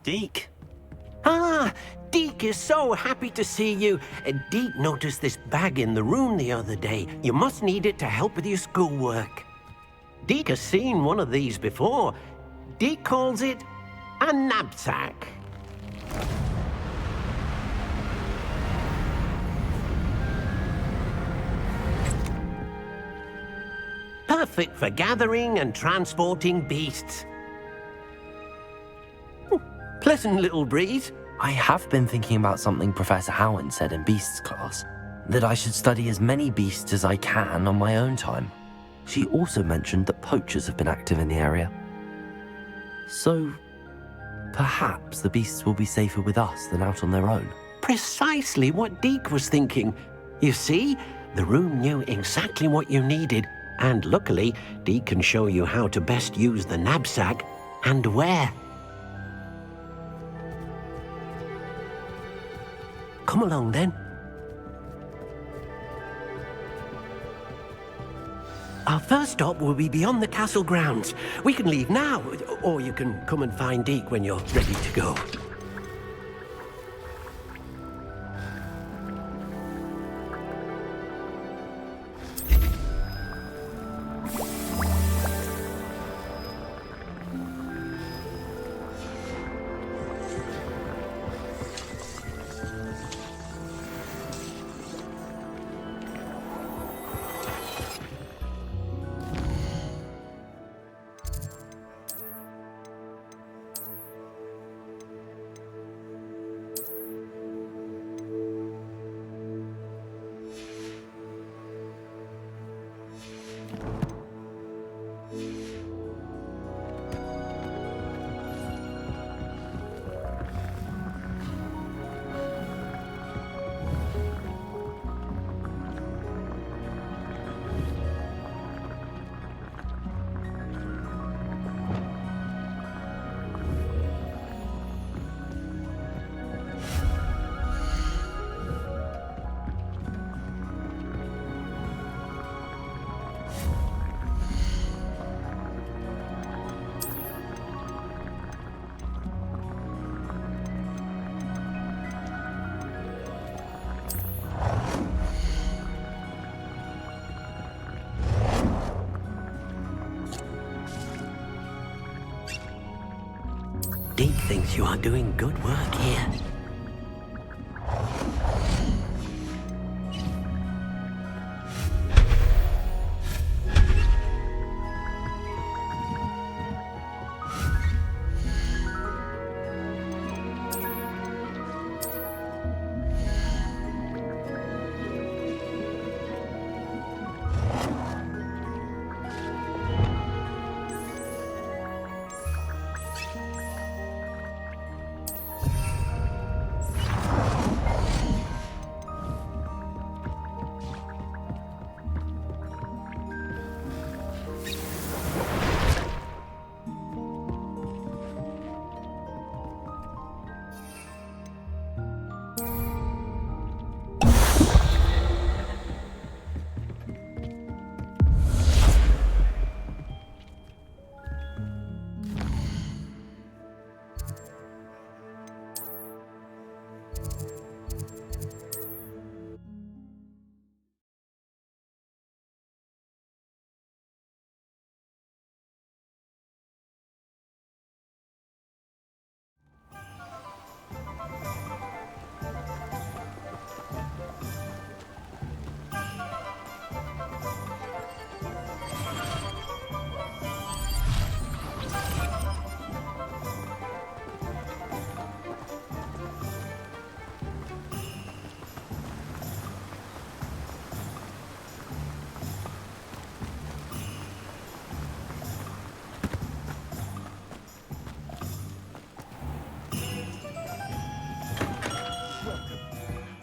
Deke. Ah, Deke is so happy to see you. Deke noticed this bag in the room the other day. You must need it to help with your schoolwork. Deke has seen one of these before. Deke calls it a knapsack. Perfect for gathering and transporting beasts. Pleasant little breeze. I have been thinking about something Professor Howard said in Beasts class, that I should study as many beasts as I can on my own time. She also mentioned that poachers have been active in the area. So, perhaps the beasts will be safer with us than out on their own. Precisely what Deke was thinking. You see, the room knew exactly what you needed, and luckily, Deke can show you how to best use the knapsack and where. Come along then. Our first stop will be beyond the castle grounds. We can leave now, or you can come and find Deke when you're ready to go. Deke thinks you are doing good work here.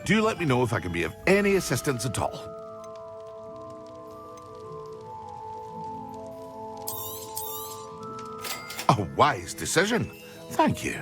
Do let me know if I can be of any assistance at all. A wise decision. Thank you.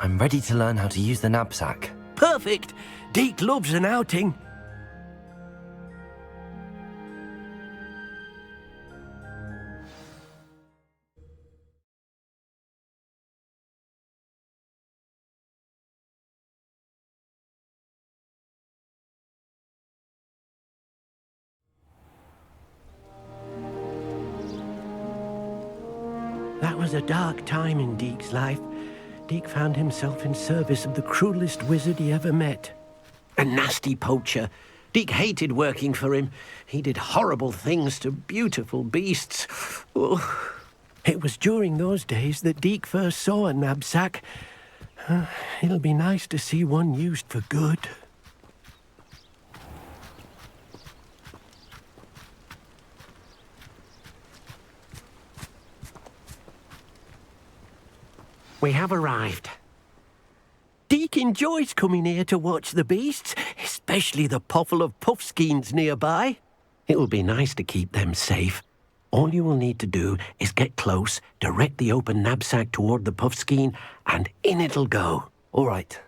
I'm ready to learn how to use the knapsack. Perfect! Deke loves an outing. That was a dark time in Deke's life. Deke found himself in service of the cruelest wizard he ever met. A nasty poacher. Deke hated working for him. He did horrible things to beautiful beasts. Oh. It was during those days that Deke first saw a knapsack. It'll be nice to see one used for good. We have arrived. Deke enjoys coming here to watch the beasts, especially the potful of puffskeins nearby. It will be nice to keep them safe. All you will need to do is get close, direct the open knapsack toward the puffskein, and in it'll go. All right.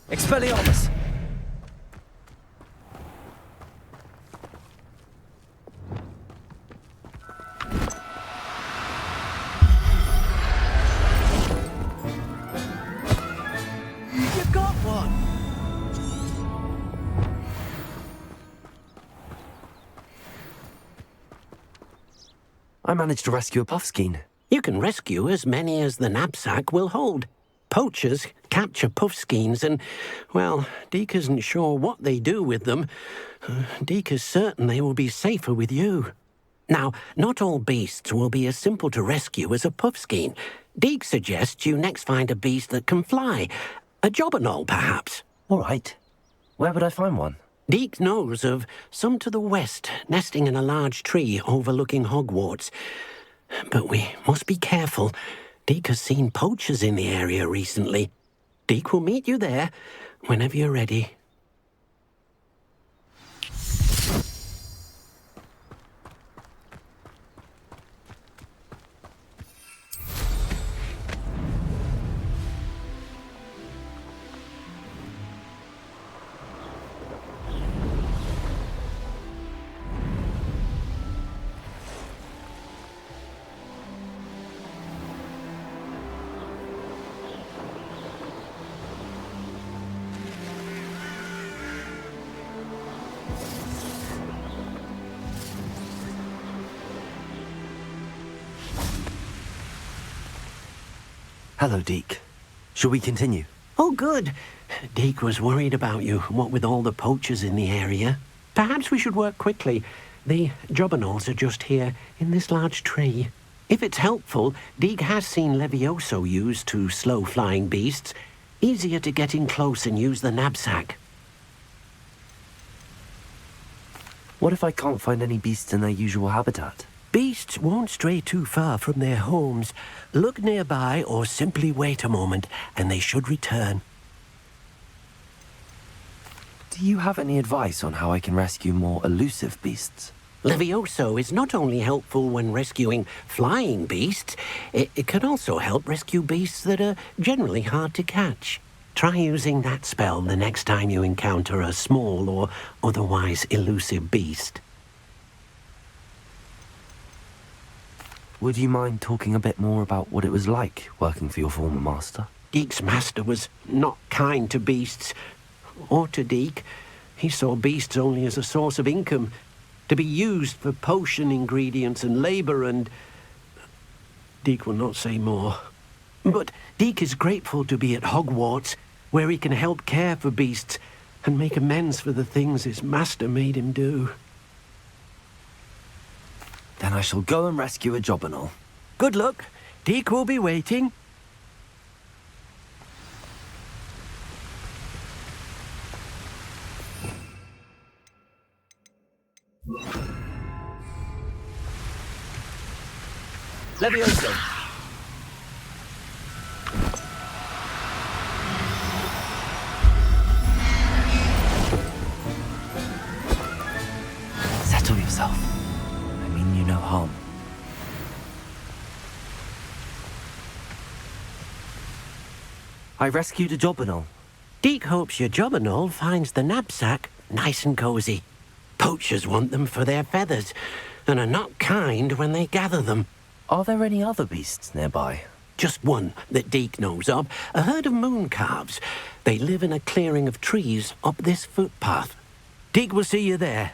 Expelliarmus! You've got one! I managed to rescue a puffskein. You can rescue as many as the knapsack will hold. Poachers capture puffskeins and, well, Deke isn't sure what they do with them. Deke is certain they will be safer with you. Now, not all beasts will be as simple to rescue as a puffskein. Deke suggests you next find a beast that can fly. A jobberknoll, perhaps. All right. Where would I find one? Deke knows of some to the west, nesting in a large tree overlooking Hogwarts. But we must be careful. Deke has seen poachers in the area recently. Deke will meet you there whenever you're ready. Hello, Deke. Shall we continue? Oh, good. Deke was worried about you, what with all the poachers in the area. Perhaps we should work quickly. The jobberknolls are just here, in this large tree. If it's helpful, Deke has seen Levioso used to slow flying beasts. Easier to get in close and use the knapsack. What if I can't find any beasts in their usual habitat? Beasts won't stray too far from their homes. Look nearby or simply wait a moment, and they should return. Do you have any advice on how I can rescue more elusive beasts? Levioso is not only helpful when rescuing flying beasts, it can also help rescue beasts that are generally hard to catch. Try using that spell the next time you encounter a small or otherwise elusive beast. Would you mind talking a bit more about what it was like working for your former master? Deke's master was not kind to beasts, or to Deke. He saw beasts only as a source of income, to be used for potion ingredients and labour, and Deke will not say more. But Deke is grateful to be at Hogwarts, where he can help care for beasts and make amends for the things his master made him do. Then I shall go and rescue a jobberknoll. Good luck. Deke will be waiting. Levioso! Settle yourself. I mean you no harm. I rescued a Jobberknoll. Deke hopes your Jobberknoll finds the knapsack nice and cozy. Poachers want them for their feathers, and are not kind when they gather them. Are there any other beasts nearby? Just one that Deke knows of, a herd of moon calves. They live in a clearing of trees up this footpath. Deke will see you there.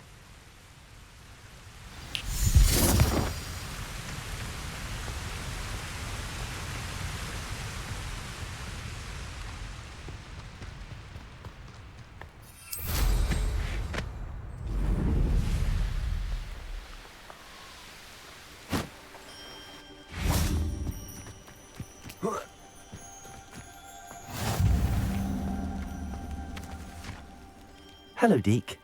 Hello, Deke.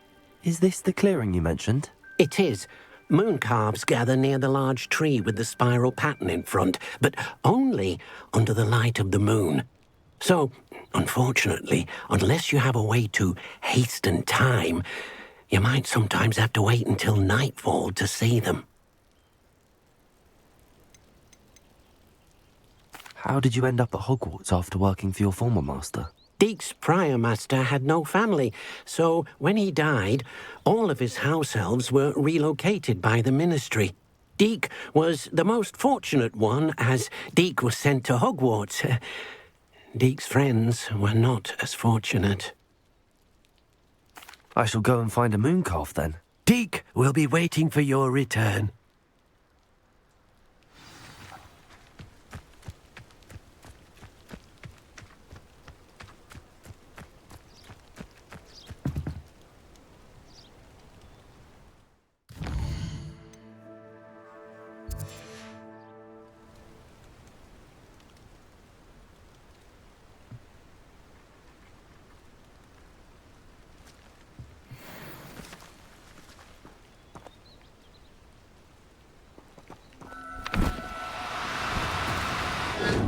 Is this the clearing you mentioned? It is. Moon calves gather near the large tree with the spiral pattern in front, but only under the light of the moon. So, unfortunately, unless you have a way to hasten time, you might sometimes have to wait until nightfall to see them. How did you end up at Hogwarts after working for your former master? Deke's prior master had no family, so when he died, all of his house elves were relocated by the ministry. Deke was the most fortunate one, as Deke was sent to Hogwarts. Deke's friends were not as fortunate. I shall go and find a moon calf then. Deke will be waiting for your return.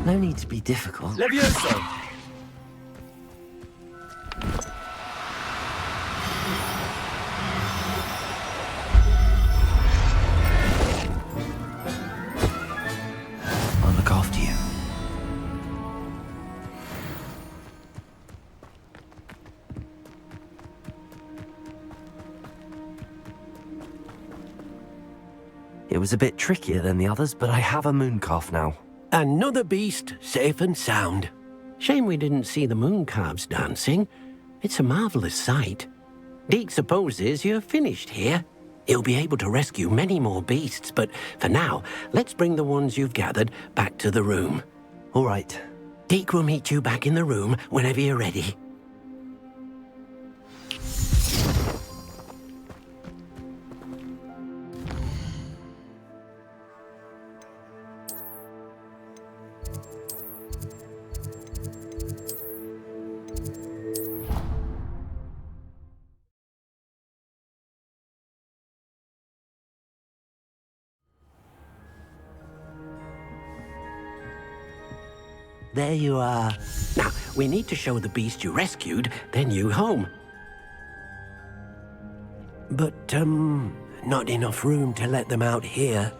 No need to be difficult. Levioso! I'll look after you. It was a bit trickier than the others, but I have a moon calf now. Another beast, safe and sound. Shame we didn't see the moon calves dancing. It's a marvelous sight. Deke supposes you're finished here. He'll be able to rescue many more beasts, but for now, let's bring the ones you've gathered back to the room. All right. Deke will meet you back in the room whenever you're ready. There you are. Now, we need to show the beast you rescued, then you home. But, not enough room to let them out here.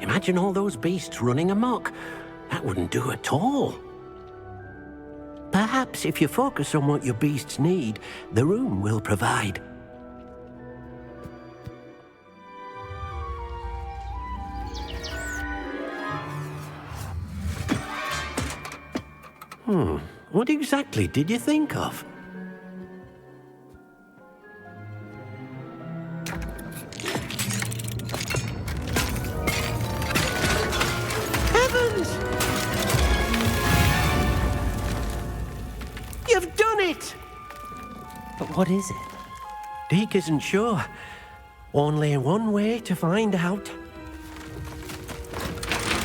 Imagine all those beasts running amok. That wouldn't do at all. Perhaps if you focus on what your beasts need, the room will provide. What exactly did you think of? Heavens! You've done it! But what is it? Deke isn't sure. Only one way to find out.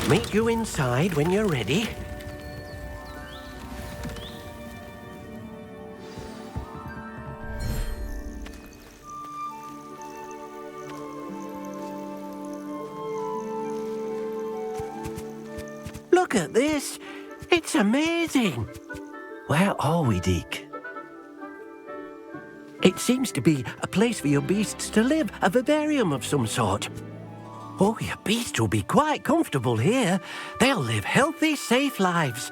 Meet you inside when you're ready. Look at this. It's amazing. Where are we, Deke? It seems to be a place for your beasts to live, a vivarium of some sort. Oh, your beasts will be quite comfortable here. They'll live healthy, safe lives.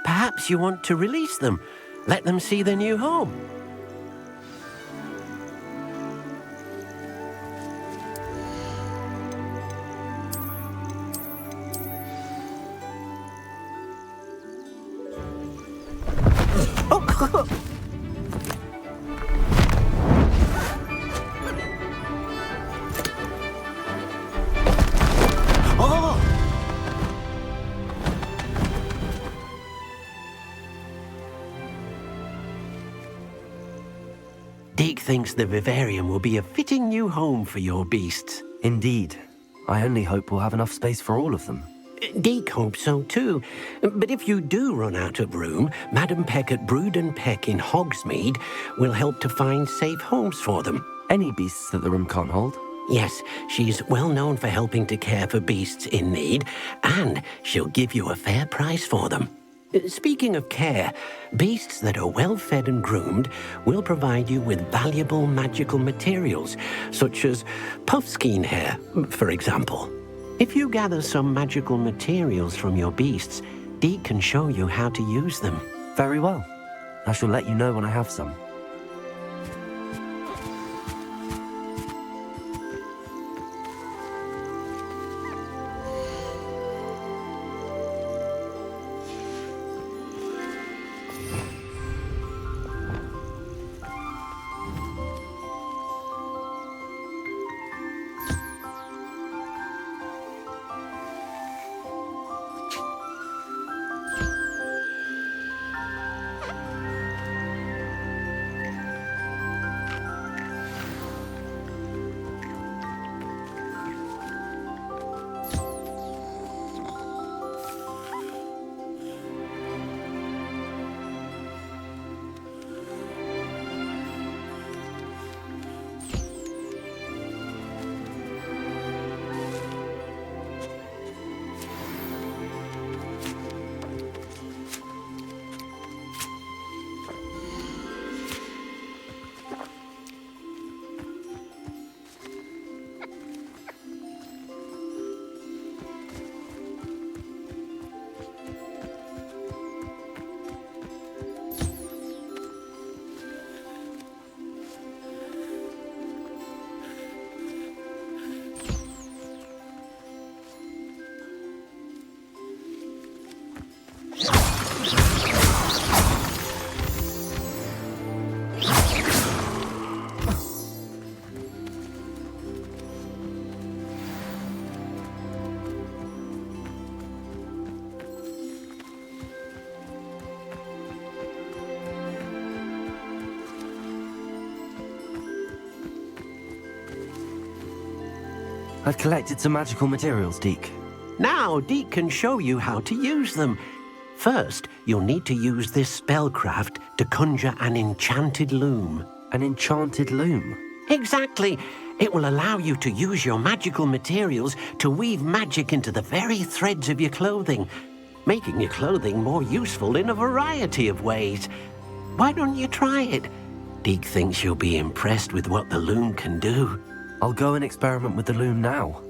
Perhaps you want to release them, let them see their new home. Oh. Oh! Deke thinks the vivarium will be a fitting new home for your beasts. Indeed. I only hope we'll have enough space for all of them. Deke hopes so too. But if you do run out of room, Madam Peck at Brood and Peck in Hogsmeade will help to find safe homes for them. Any beasts that the room can't hold? Yes, she's well known for helping to care for beasts in need, and she'll give you a fair price for them. Speaking of care, beasts that are well fed and groomed will provide you with valuable magical materials, such as puffskein hair, for example. If you gather some magical materials from your beasts, Deke can show you how to use them. Very well. I shall let you know when I have some. I've collected some magical materials, Deke. Now Deke can show you how to use them. First, you'll need to use this spellcraft to conjure an enchanted loom. An enchanted loom? Exactly. It will allow you to use your magical materials to weave magic into the very threads of your clothing, making your clothing more useful in a variety of ways. Why don't you try it? Deke thinks you'll be impressed with what the loom can do. I'll go and experiment with the loom now.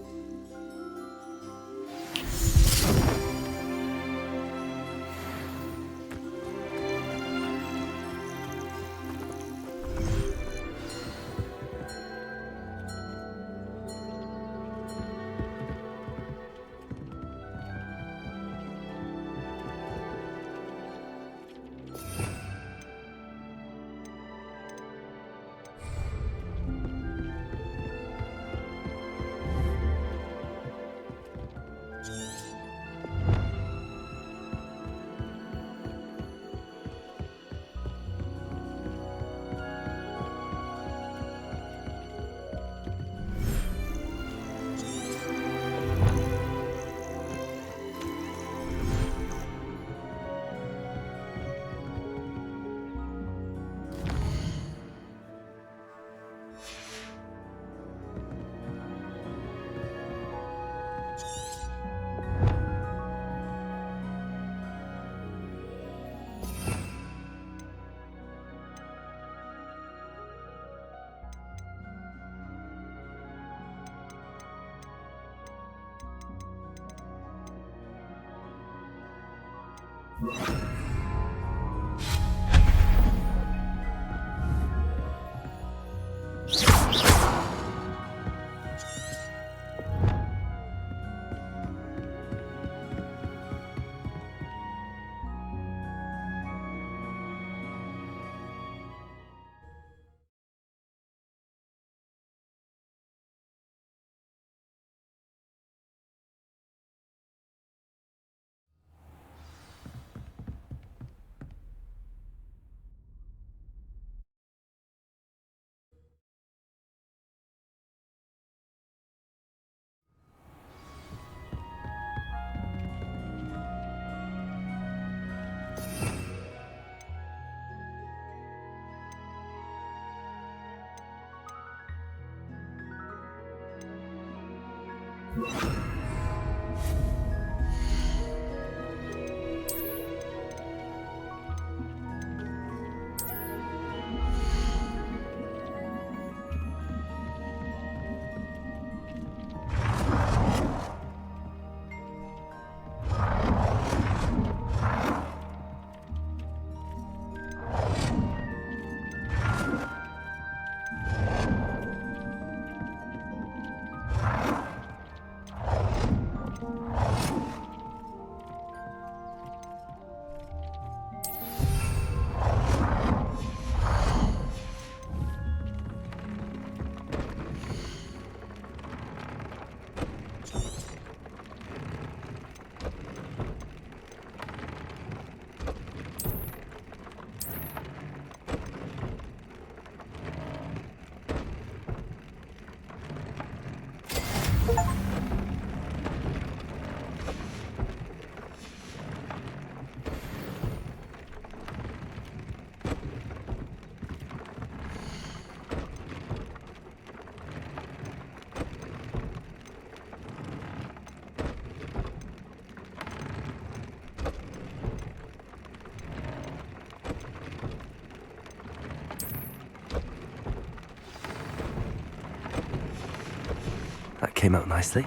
That came out nicely.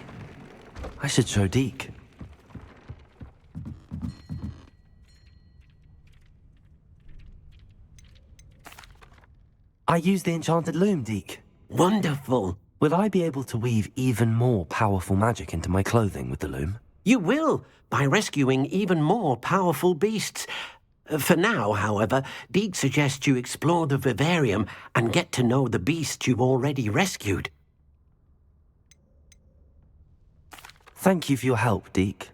I should show Deke. I used the enchanted loom, Deke. Wonderful. Will I be able to weave even more powerful magic into my clothing with the loom? You will, by rescuing even more powerful beasts. For now, however, Deke suggests you explore the vivarium and get to know the beasts you've already rescued. Thank you for your help, Deke.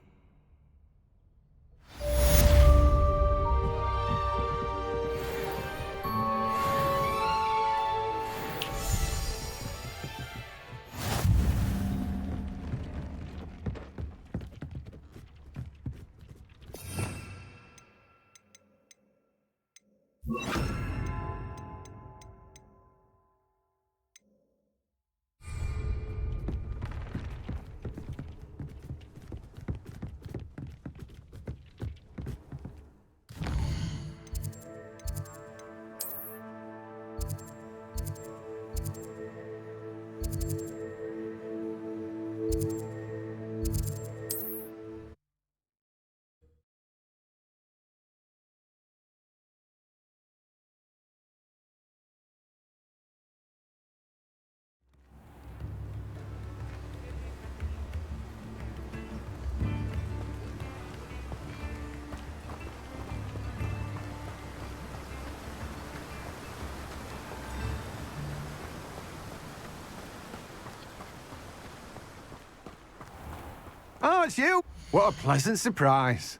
Oh, it's you! What a pleasant surprise.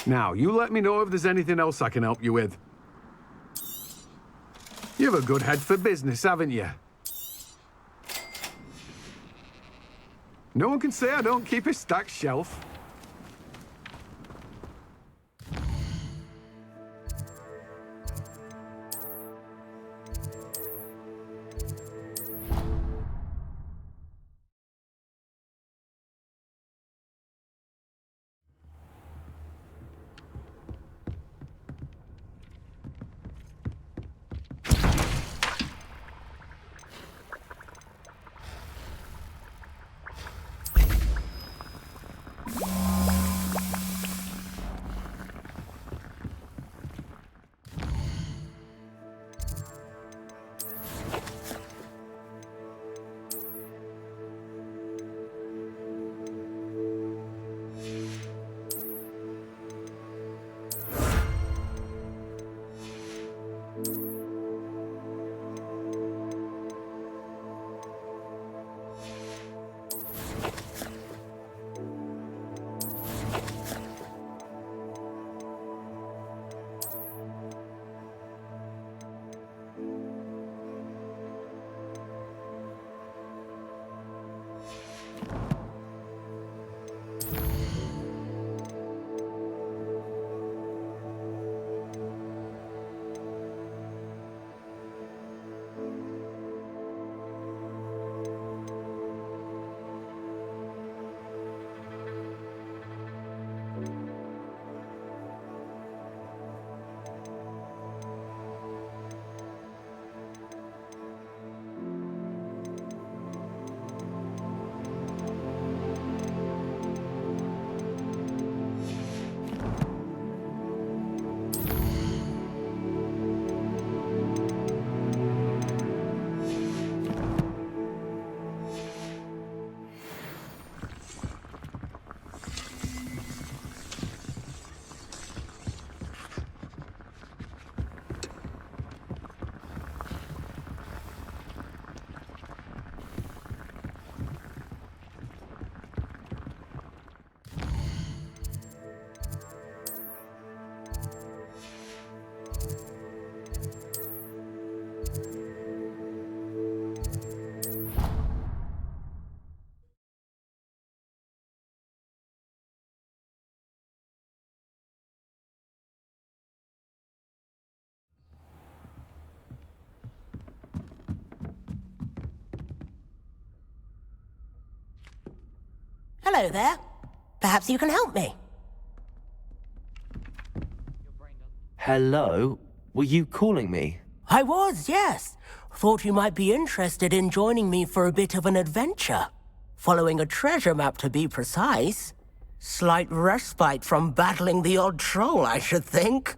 Now, you let me know if there's anything else I can help you with. You have a good head for business, haven't you? No one can say I don't keep a stacked shelf. Hello there. Perhaps you can help me. Hello? Were you calling me? I was, yes. Thought you might be interested in joining me for a bit of an adventure. Following a treasure map, to be precise. Slight respite from battling the odd troll, I should think.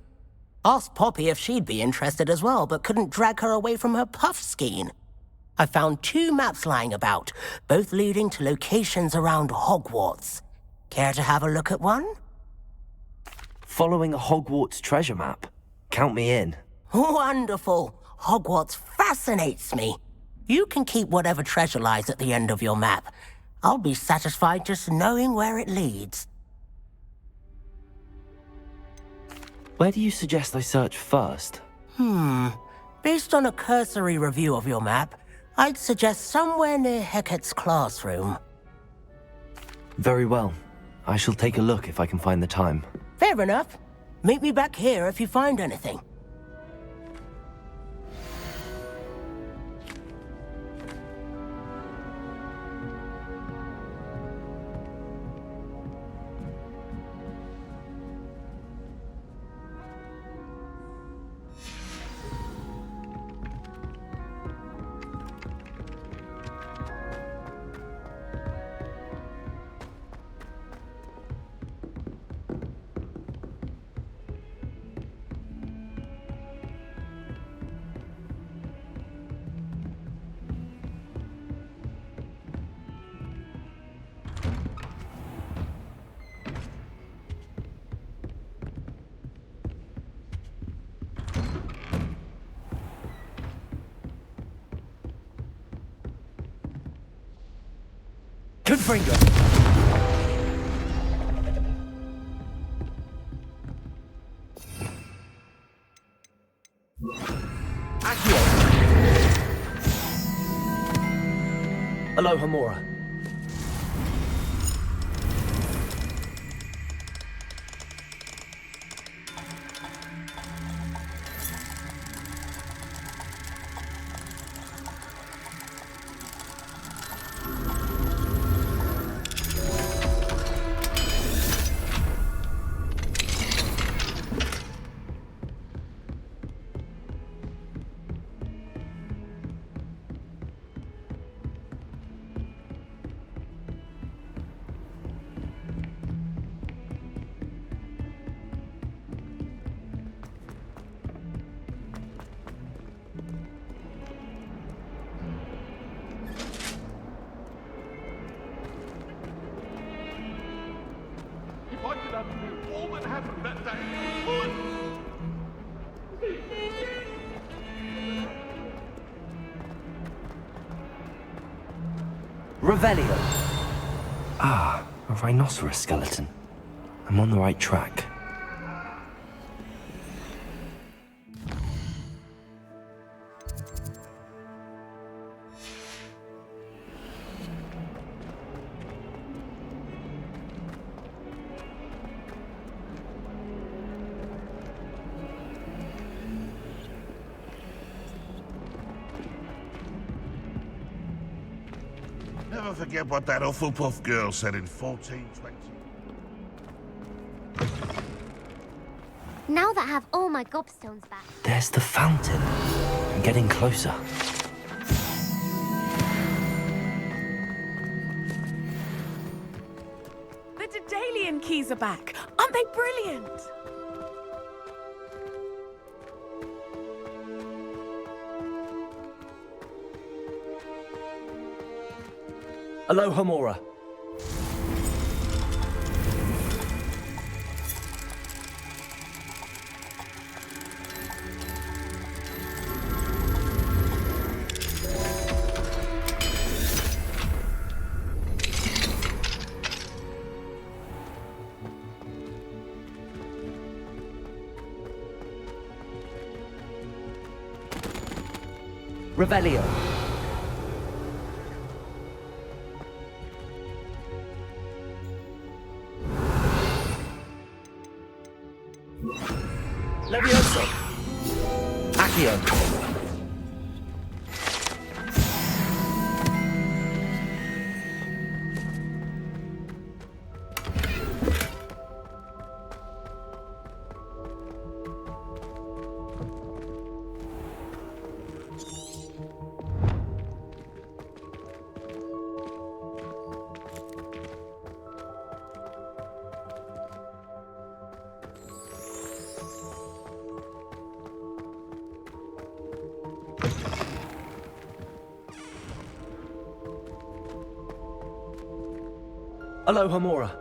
Asked Poppy if she'd be interested as well, but couldn't drag her away from her puff skein. I found 2 maps lying about, both leading to locations around Hogwarts. Care to have a look at one? Following a Hogwarts treasure map? Count me in. Wonderful. Hogwarts fascinates me. You can keep whatever treasure lies at the end of your map. I'll be satisfied just knowing where it leads. Where do you suggest I search first? Based on a cursory review of your map, I'd suggest somewhere near Hecat's classroom. Very well. I shall take a look if I can find the time. Fair enough. Meet me back here if you find anything. Confringo! Accio! Aloha Mora. He pointed out to me all that happened that day. Revelio! Ah, a rhinoceros skeleton. I'm on the right track. Never forget what that Hufflepuff girl said in 1420. Now that I have all my gobstones back. There's the fountain. I'm getting closer. The Daedalian keys are back. Aren't they brilliant? Aloha Mora. Revelio. Levioso. Accio. Aloha Mora.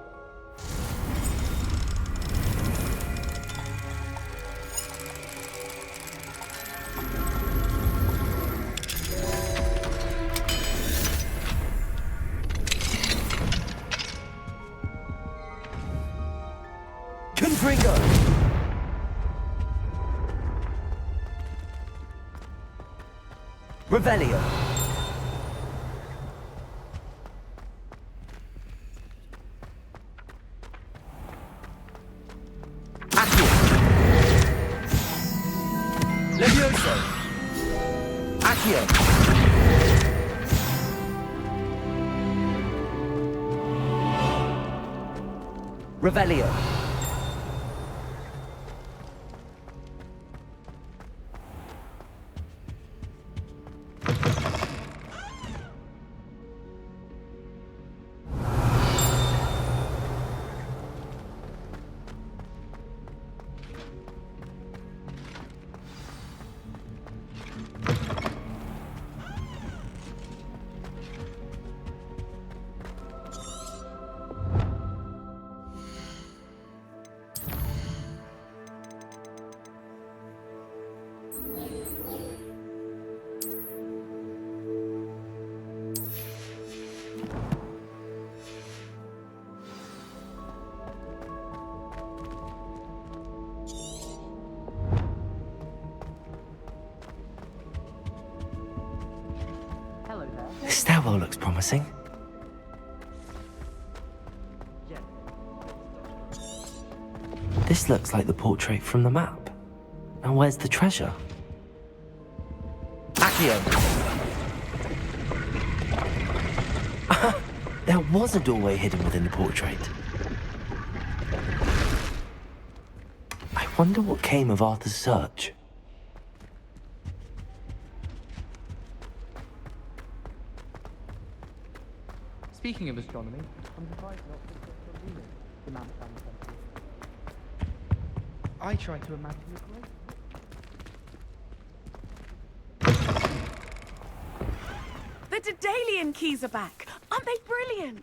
Confringo! Revelio! Accio! Levioso! Accio! Revelio! This stairwell looks promising. This looks like the portrait from the map. Now where's the treasure? Accio! There was a doorway hidden within the portrait. I wonder what came of Arthur's search. Speaking of astronomy, I'm surprised not to put Venus, the man found the I try to imagine the great. The Daedalian keys are back. Aren't they brilliant?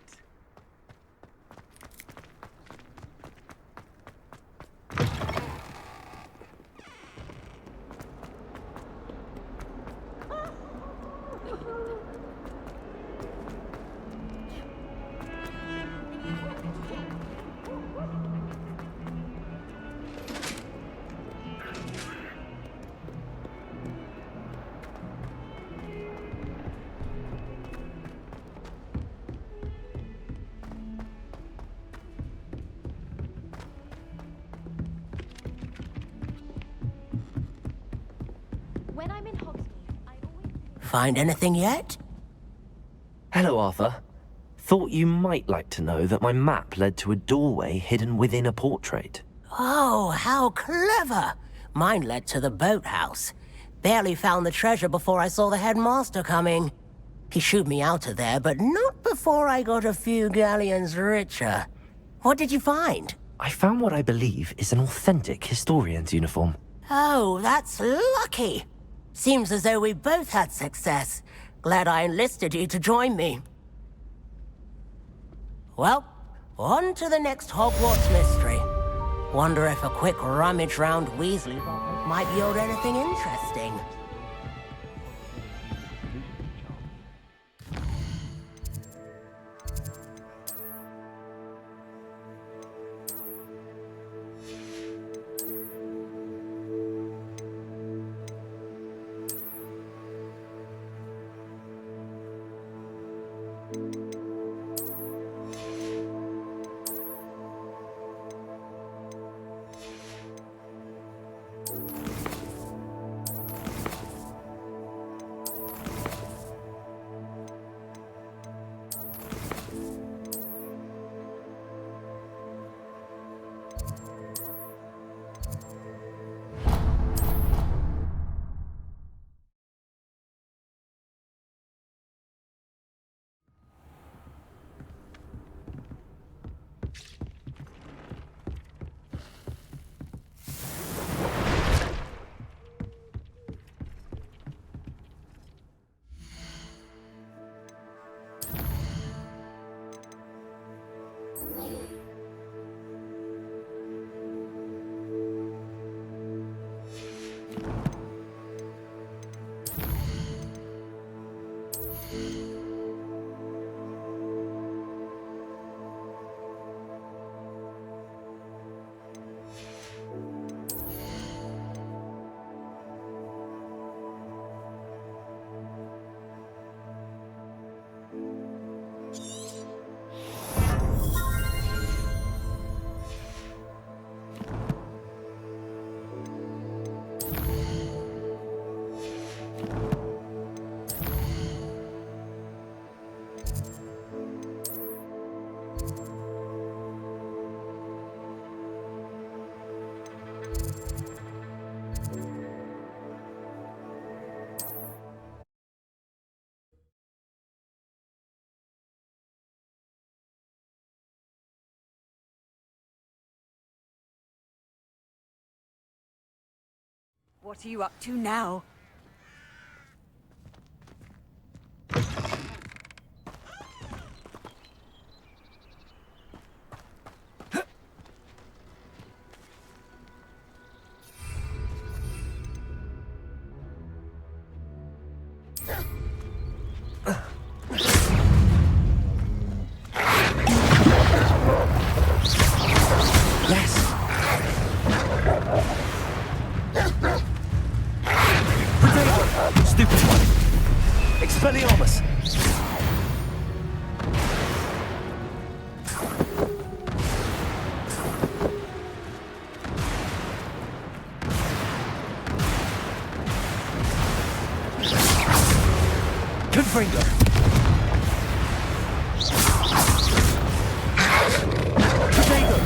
When I'm in Hogsmeade, I always... Find anything yet? Hello, Arthur. Thought you might like to know that my map led to a doorway hidden within a portrait. Oh, how clever! Mine led to the boathouse. Barely found the treasure before I saw the headmaster coming. He shooed me out of there, but not before I got a few galleons richer. What did you find? I found what I believe is an authentic historian's uniform. Oh, that's lucky. Seems as though we both had success. Glad I enlisted you to join me. Well, on to the next Hogwarts mystery. Wonder if a quick rummage round Weasley's office might yield anything interesting. What are you up to now? Stupid one! Expelliarmus! Confringo! Potato!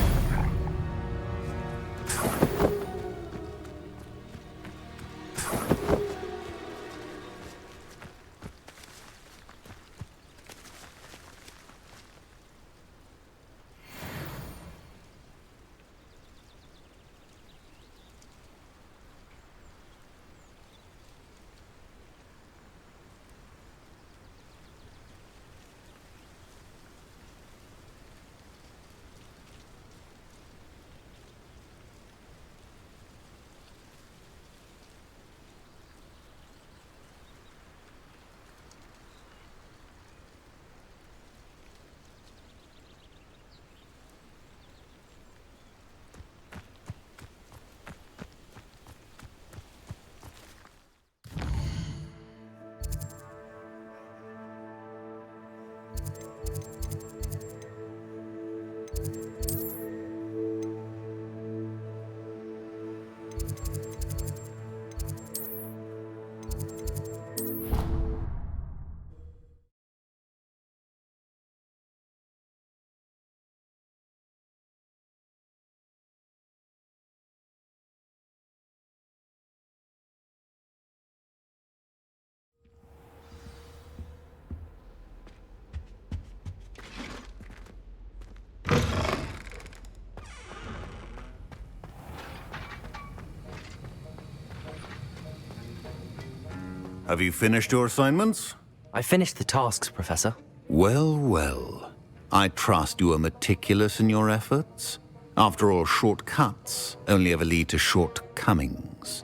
Have you finished your assignments? I finished the tasks, Professor. Well, well. I trust you are meticulous in your efforts. After all, shortcuts only ever lead to shortcomings.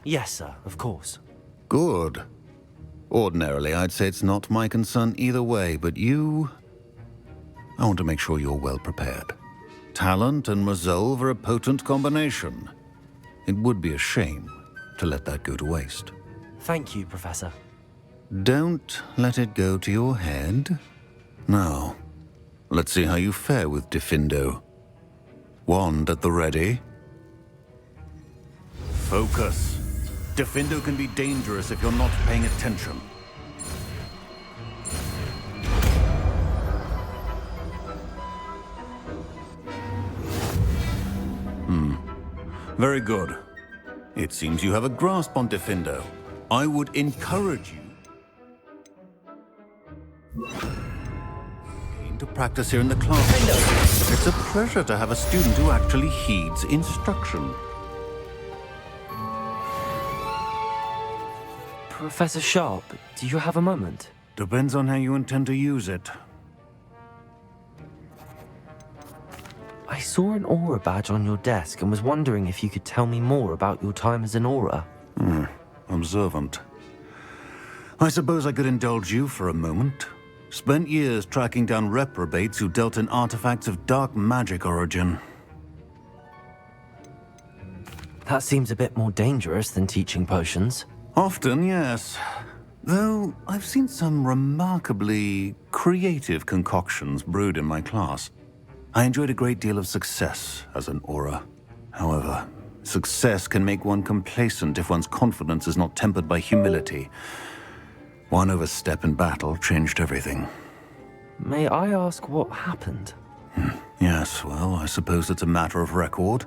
Yes, sir, of course. Good. Ordinarily, I'd say it's not my concern either way, but you... I want to make sure you're well prepared. Talent and resolve are a potent combination. It would be a shame to let that go to waste. Thank you, Professor. Don't let it go to your head. Now, let's see how you fare with Diffindo. Wand at the ready. Focus. Diffindo can be dangerous if you're not paying attention. Very good. It seems you have a grasp on Diffindo. I would encourage you to practice here in the class. It's a pleasure to have a student who actually heeds instruction. Professor Sharp, do you have a moment? Depends on how you intend to use it. I saw an aura badge on your desk and was wondering if you could tell me more about your time as an aura. Observant. I suppose I could indulge you for a moment. Spent years tracking down reprobates who dealt in artifacts of dark magic origin. That seems a bit more dangerous than teaching potions. Often, yes. Though I've seen some remarkably creative concoctions brewed in my class. I enjoyed a great deal of success as an aura. However, success can make one complacent if one's confidence is not tempered by humility. One overstep in battle changed everything. May I ask what happened? Yes, well, I suppose it's a matter of record.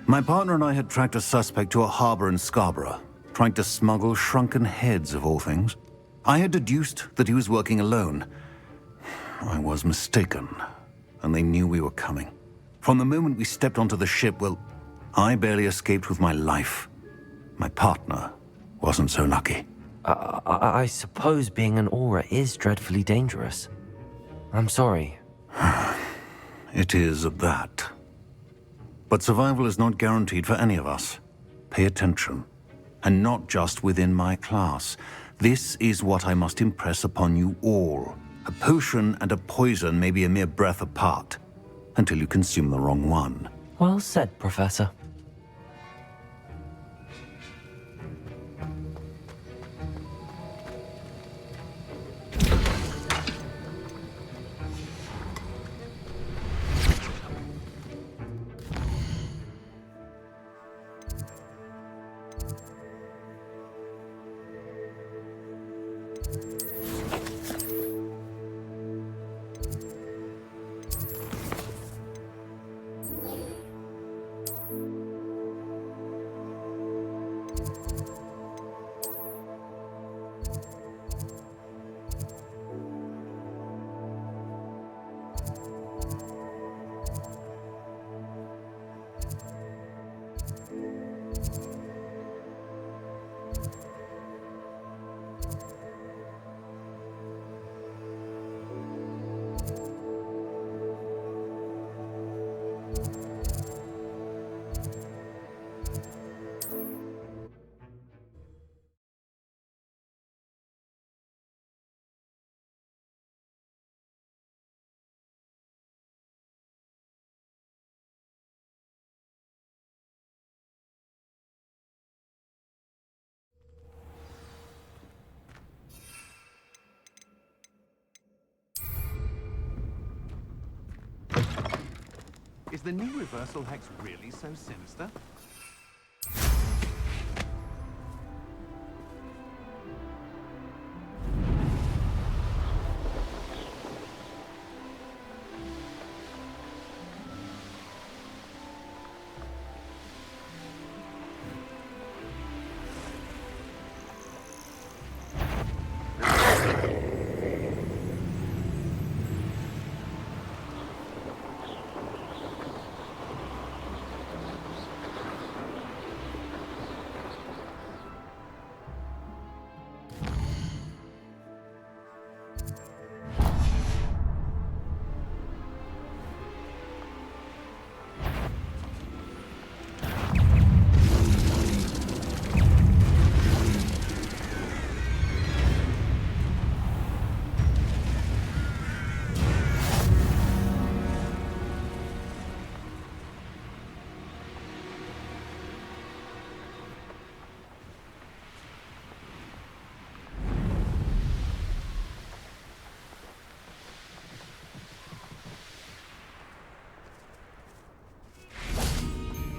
My partner and I had tracked a suspect to a harbor in Scarborough, trying to smuggle shrunken heads of all things. I had deduced that he was working alone. I was mistaken, and they knew we were coming. From the moment we stepped onto the ship, well, I barely escaped with my life. My partner wasn't so lucky. I suppose being an aura is dreadfully dangerous. I'm sorry. It is that. But survival is not guaranteed for any of us. Pay attention. And not just within my class. This is what I must impress upon you all. A potion and a poison may be a mere breath apart, until you consume the wrong one. Well said, Professor. Is the new reversal hex really so sinister?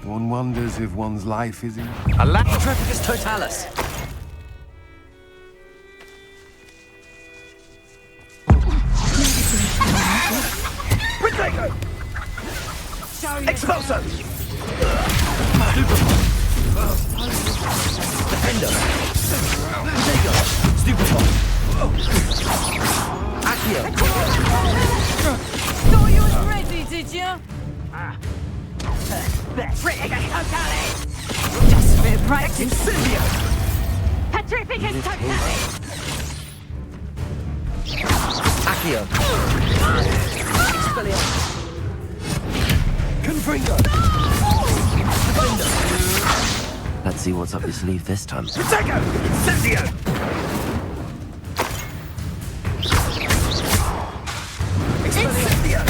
One wonders if one's life is in... Alatrepicus totalis! Protego! Expulso! Defender! Protego! Stupefy! Accio! Thought you was ready, did you? Petrificus totalis! Just a bit of practice. Incendio! Petrificus totalis! Accio! Expelliarmus! Confringo! Defender! Let's see what's up your sleeve this time. Protego! Incendio! Expelliarmus!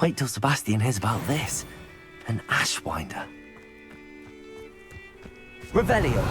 Wait till Sebastian hears about this. An Ashwinder. Revelio!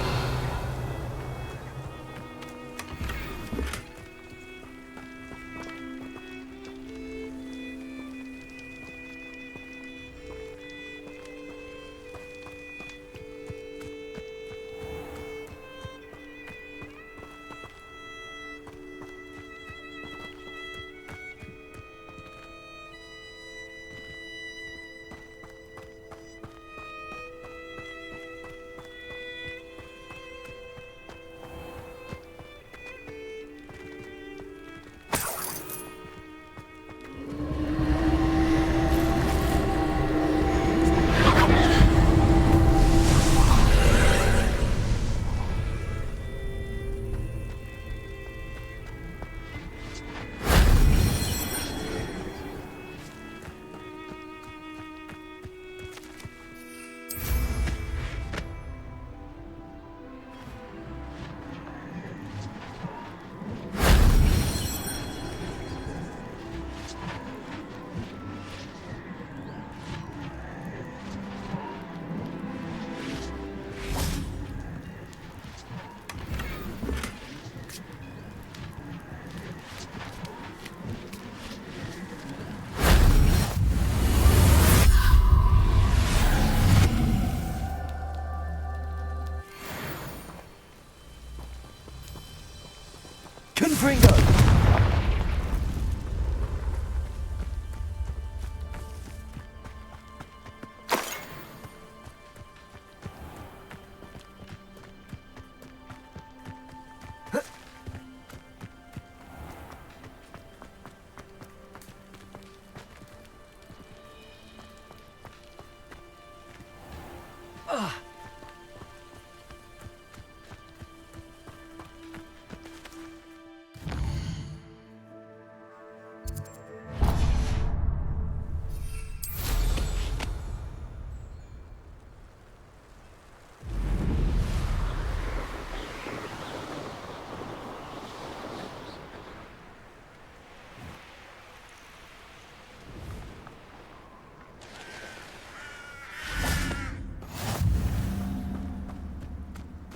Confringo!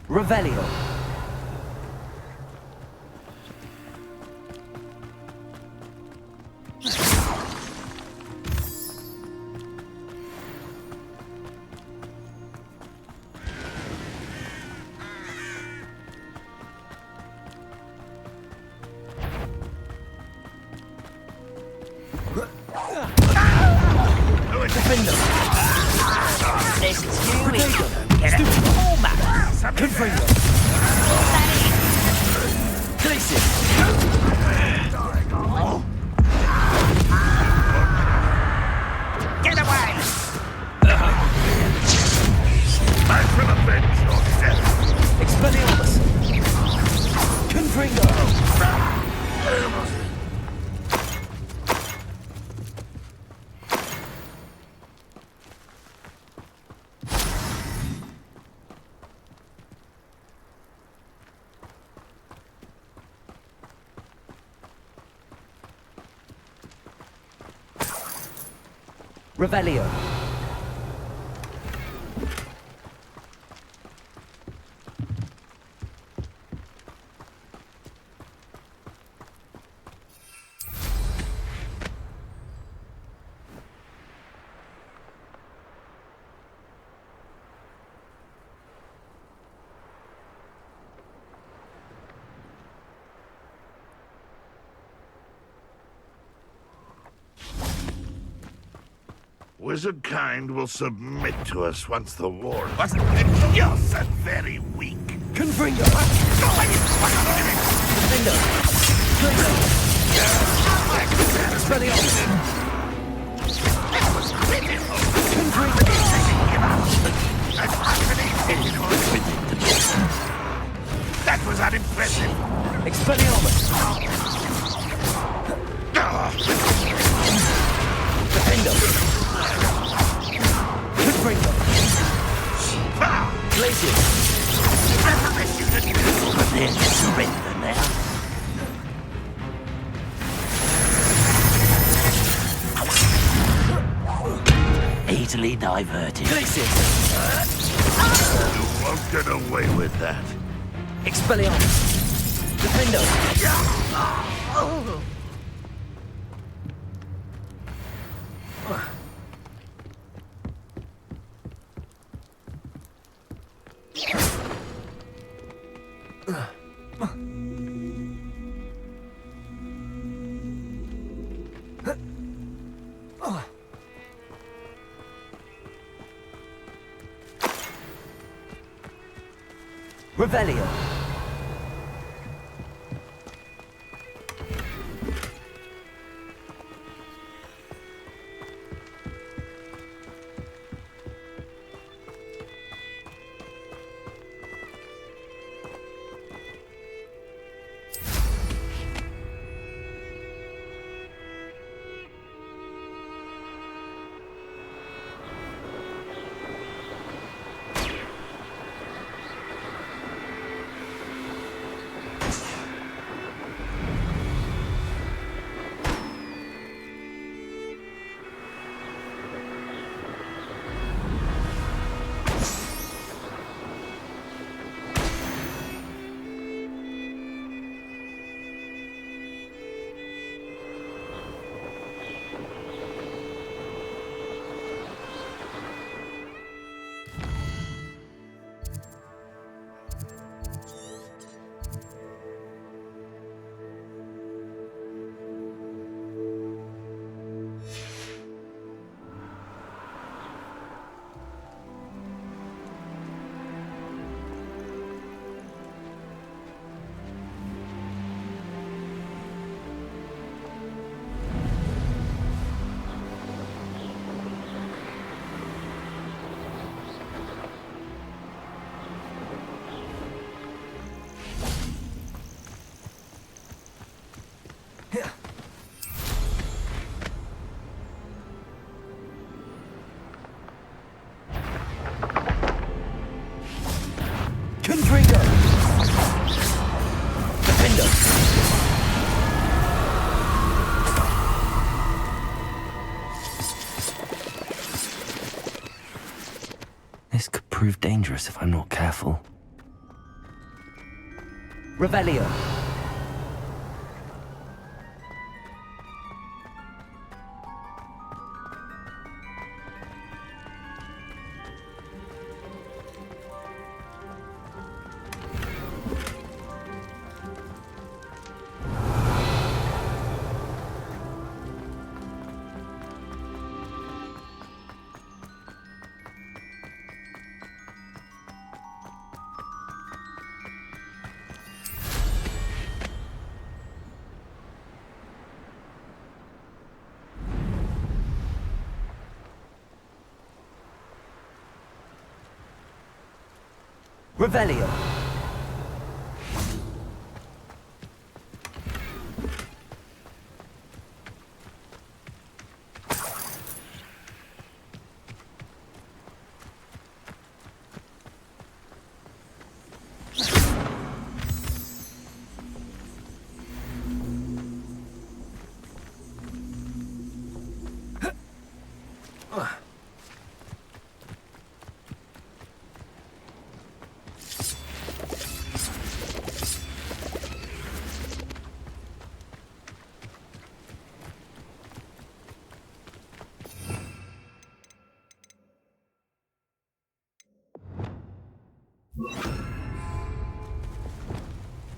Revelio. Defender. This is you. Stupid all matters. Confringo. Glacier. Get away! I shall avenge your death. Expelliarmus. Confringo. Revelio. Wizard kind will submit to us once the war wasn't just and very weak. Confringo. Defender. Expelliarmus. That was unimpressive. Expelliarmus. Defender. Confringo. Glacier. There's surrender now. Easily diverted. Glacier. You won't get away with that. Expelliarmus. Defender. Revelio. prove dangerous if I'm not careful. Revelio. Revelio.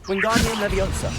Wingardium Leviosa.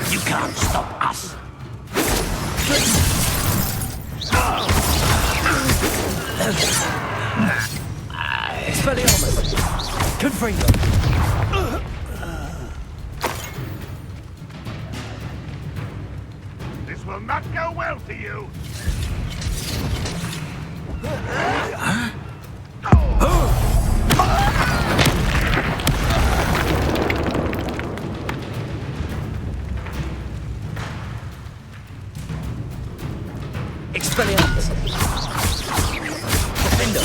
You can't stop us. Expelliarmus. Confringo. This will not go well for you. Expelliarmus. Defender.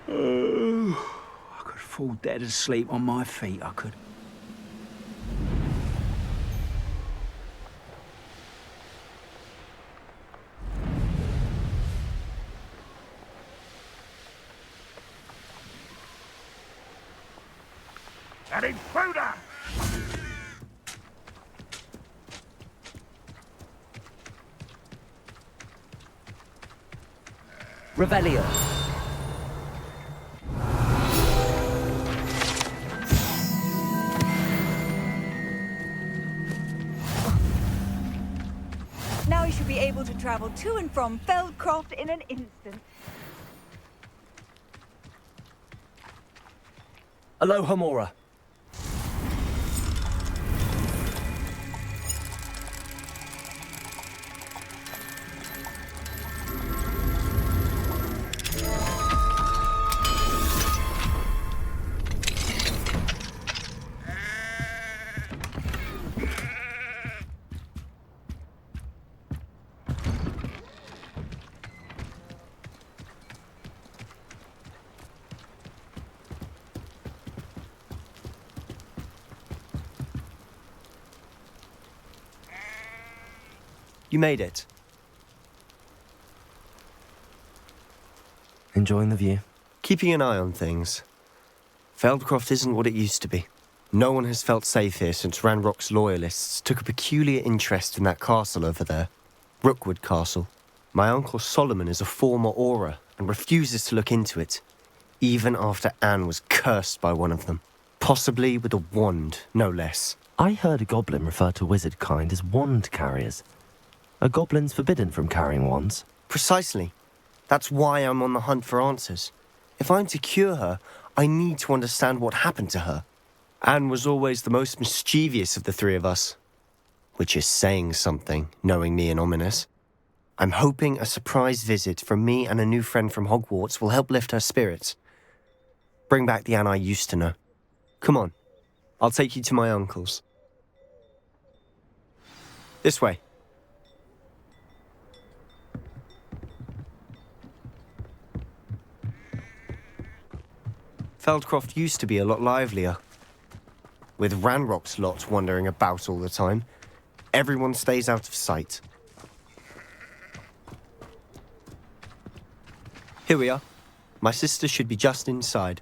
I could fall dead asleep on my feet, I could. An intruder! Revelio. Now you should be able able to travel to and from Feldcroft in an instant. Aloha Mora. You made it. Enjoying the view? Keeping an eye on things. Feldcroft isn't what it used to be. No one has felt safe here since Ranrock's loyalists took a peculiar interest in that castle over there. Rookwood Castle. My uncle Solomon is a former Auror and refuses to look into it, even after Anne was cursed by one of them. Possibly with a wand, no less. I heard a goblin refer to wizard kind as wand carriers. Are goblins forbidden from carrying wands? Precisely. That's why I'm on the hunt for answers. If I'm to cure her, I need to understand what happened to her. Anne was always the most mischievous of the three of us. Which is saying something, knowing me and Ominous. I'm hoping a surprise visit from me and a new friend from Hogwarts will help lift her spirits. Bring back the Anne I used to know. Come on, I'll take you to my uncle's. This way. Feldcroft used to be a lot livelier. With Ranrock's lot wandering about all the time, everyone stays out of sight. Here we are. My sister should be just inside.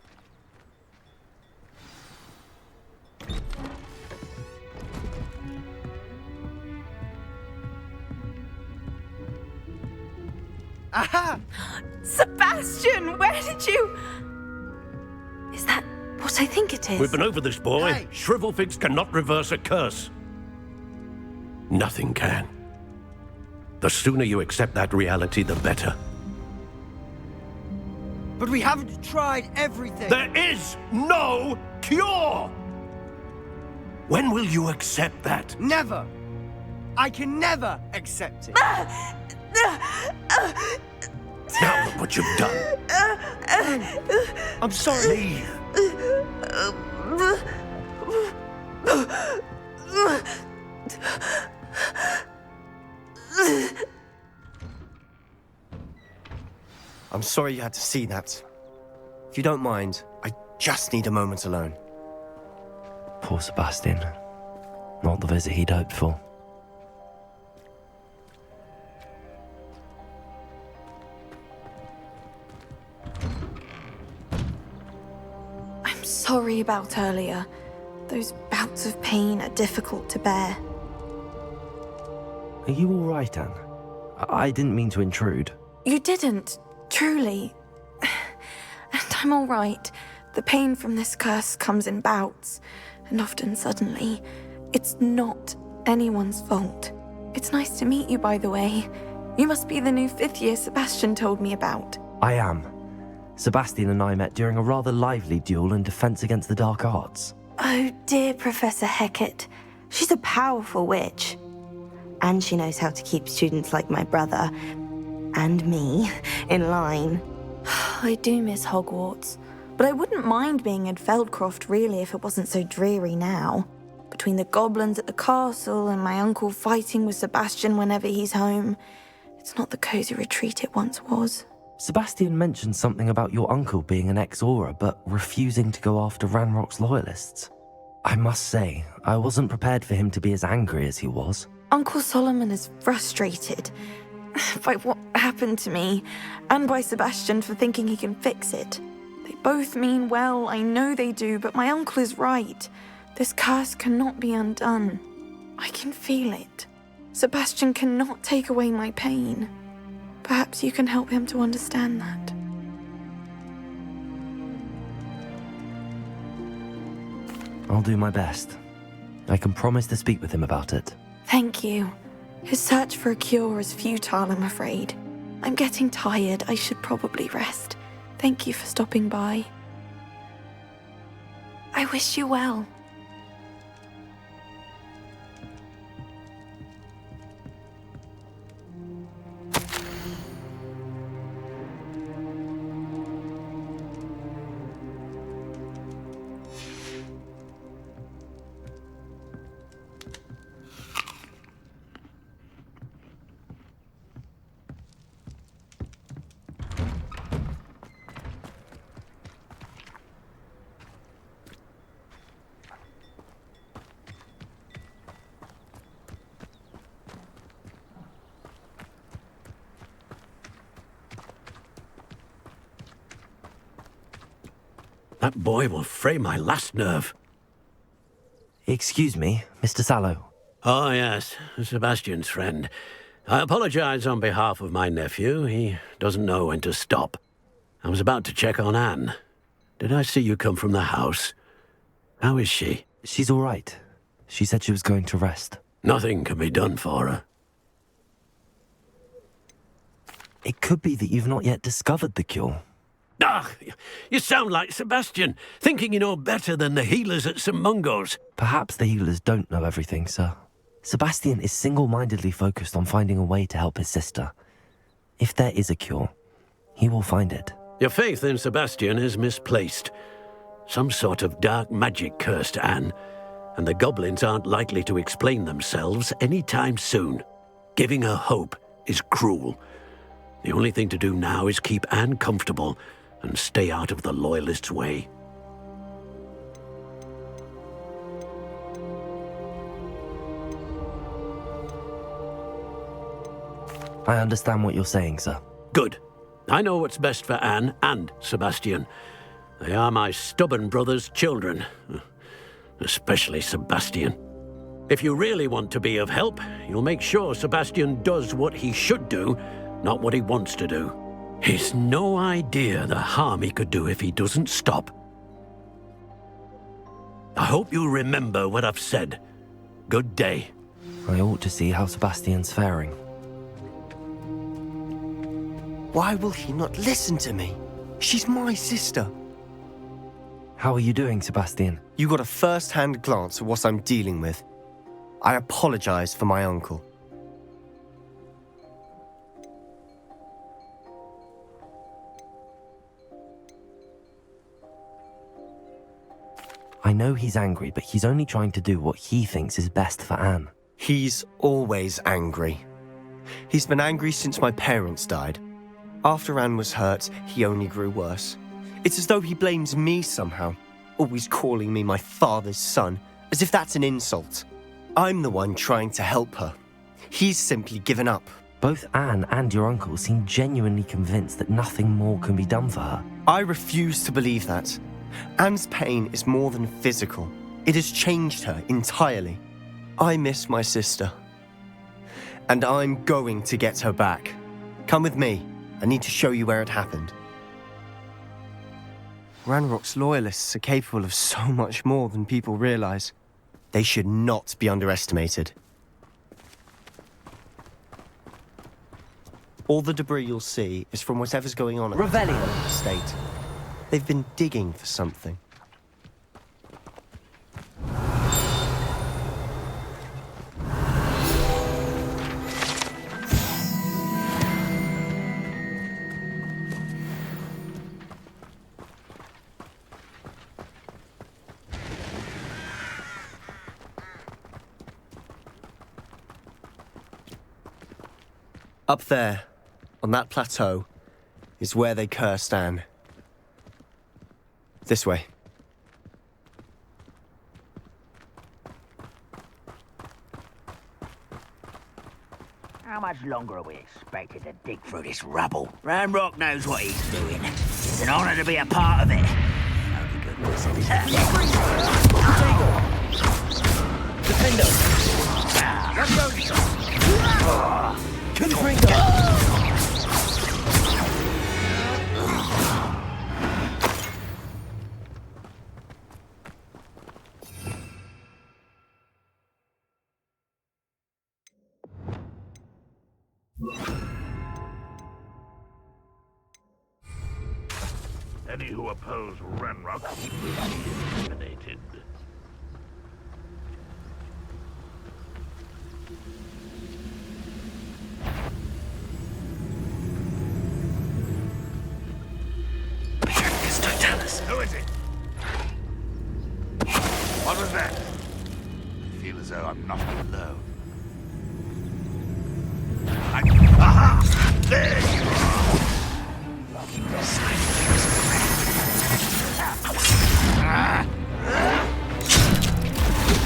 Aha! Sebastian, where did you... Is that what I think it is? We've been over this, boy. Hey. Shrivelfigs cannot reverse a curse. Nothing can. The sooner you accept that reality, the better. But we haven't tried everything. There is no cure! When will you accept that? Never! I can never accept it. Now look what you've done. I'm sorry. Leave. I'm sorry you had to see that. If you don't mind, I just need a moment alone. Poor Sebastian. Not the visit he'd hoped for. I'm sorry about earlier. Those bouts of pain are difficult to bear. Are you all right, Anne? I didn't mean to intrude. You didn't, truly. And I'm all right. The pain from this curse comes in bouts, and often suddenly. It's not anyone's fault. It's nice to meet you, by the way. You must be the new 5th year Sebastian told me about. I am. Sebastian and I met during a rather lively duel in Defense Against the Dark Arts. Oh dear, Professor Hecat. She's a powerful witch. And she knows how to keep students like my brother, and me, in line. I do miss Hogwarts, but I wouldn't mind being in Feldcroft really if it wasn't so dreary now. Between the goblins at the castle and my uncle fighting with Sebastian whenever he's home, it's not the cozy retreat it once was. Sebastian mentioned something about your uncle being an ex-Auror, but refusing to go after Ranrock's loyalists. I must say, I wasn't prepared for him to be as angry as he was. Uncle Solomon is frustrated by what happened to me, and by Sebastian for thinking he can fix it. They both mean well, I know they do, but my uncle is right. This curse cannot be undone. I can feel it. Sebastian cannot take away my pain. Perhaps you can help him to understand that. I'll do my best. I can promise to speak with him about it. Thank you. His search for a cure is futile, I'm afraid. I'm getting tired. I should probably rest. Thank you for stopping by. I wish you well. That boy will fray my last nerve. Excuse me, Mr. Sallow. Oh, yes, Sebastian's friend. I apologize on behalf of my nephew. He doesn't know when to stop. I was about to check on Anne. Did I see you come from the house? How is she? She's all right. She said she was going to rest. Nothing can be done for her. It could be that you've not yet discovered the cure. Ah, you sound like Sebastian, thinking you know better than the healers at St. Mungo's. Perhaps the healers don't know everything, sir. Sebastian is single-mindedly focused on finding a way to help his sister. If there is a cure, he will find it. Your faith in Sebastian is misplaced. Some sort of dark magic cursed Anne, and the goblins aren't likely to explain themselves anytime soon. Giving her hope is cruel. The only thing to do now is keep Anne comfortable and stay out of the Loyalists' way. I understand what you're saying, sir. Good. I know what's best for Anne and Sebastian. They are my stubborn brother's children. Especially Sebastian. If you really want to be of help, you'll make sure Sebastian does what he should do, not what he wants to do. He's no idea the harm he could do if he doesn't stop. I hope you remember what I've said. Good day. I ought to see how Sebastian's faring. Why will he not listen to me? She's my sister. How are you doing, Sebastian? You got a first-hand glance at what I'm dealing with. I apologize for my uncle. I know he's angry, but he's only trying to do what he thinks is best for Anne. He's always angry. He's been angry since my parents died. After Anne was hurt, he only grew worse. It's as though he blames me somehow, always calling me my father's son, as if that's an insult. I'm the one trying to help her. He's simply given up. Both Anne and your uncle seem genuinely convinced that nothing more can be done for her. I refuse to believe that. Anne's pain is more than physical. It has changed her entirely. I miss my sister. And I'm going to get her back. Come with me. I need to show you where it happened. Ranrock's loyalists are capable of so much more than people realize. They should not be underestimated. All the debris you'll see is from whatever's going on at the estate. They've been digging for something. Up there, on that plateau, is where they cursed Anne. This way. How much longer are we expected to dig through this rubble? Ranrock knows what he's doing. It's an honor to be a part of it. Only good wizard is Defender! Confringo! Any who oppose Ranrock eliminated. Who is it? What was that? I feel as though I'm not alone. Aha! There you are!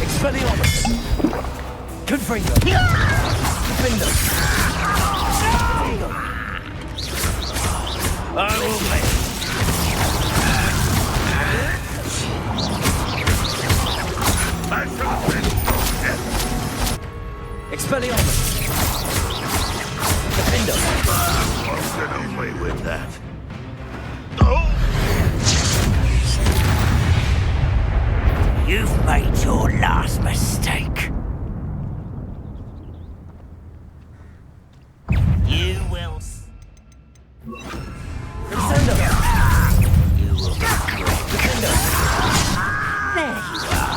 Expelliarmus! Confringo! Defendo! I will make. Expelliarmus! Defendo! Won't get away with that. Oh! You've made your last mistake. You will. Defendo! You will regret. Defendo! There you are.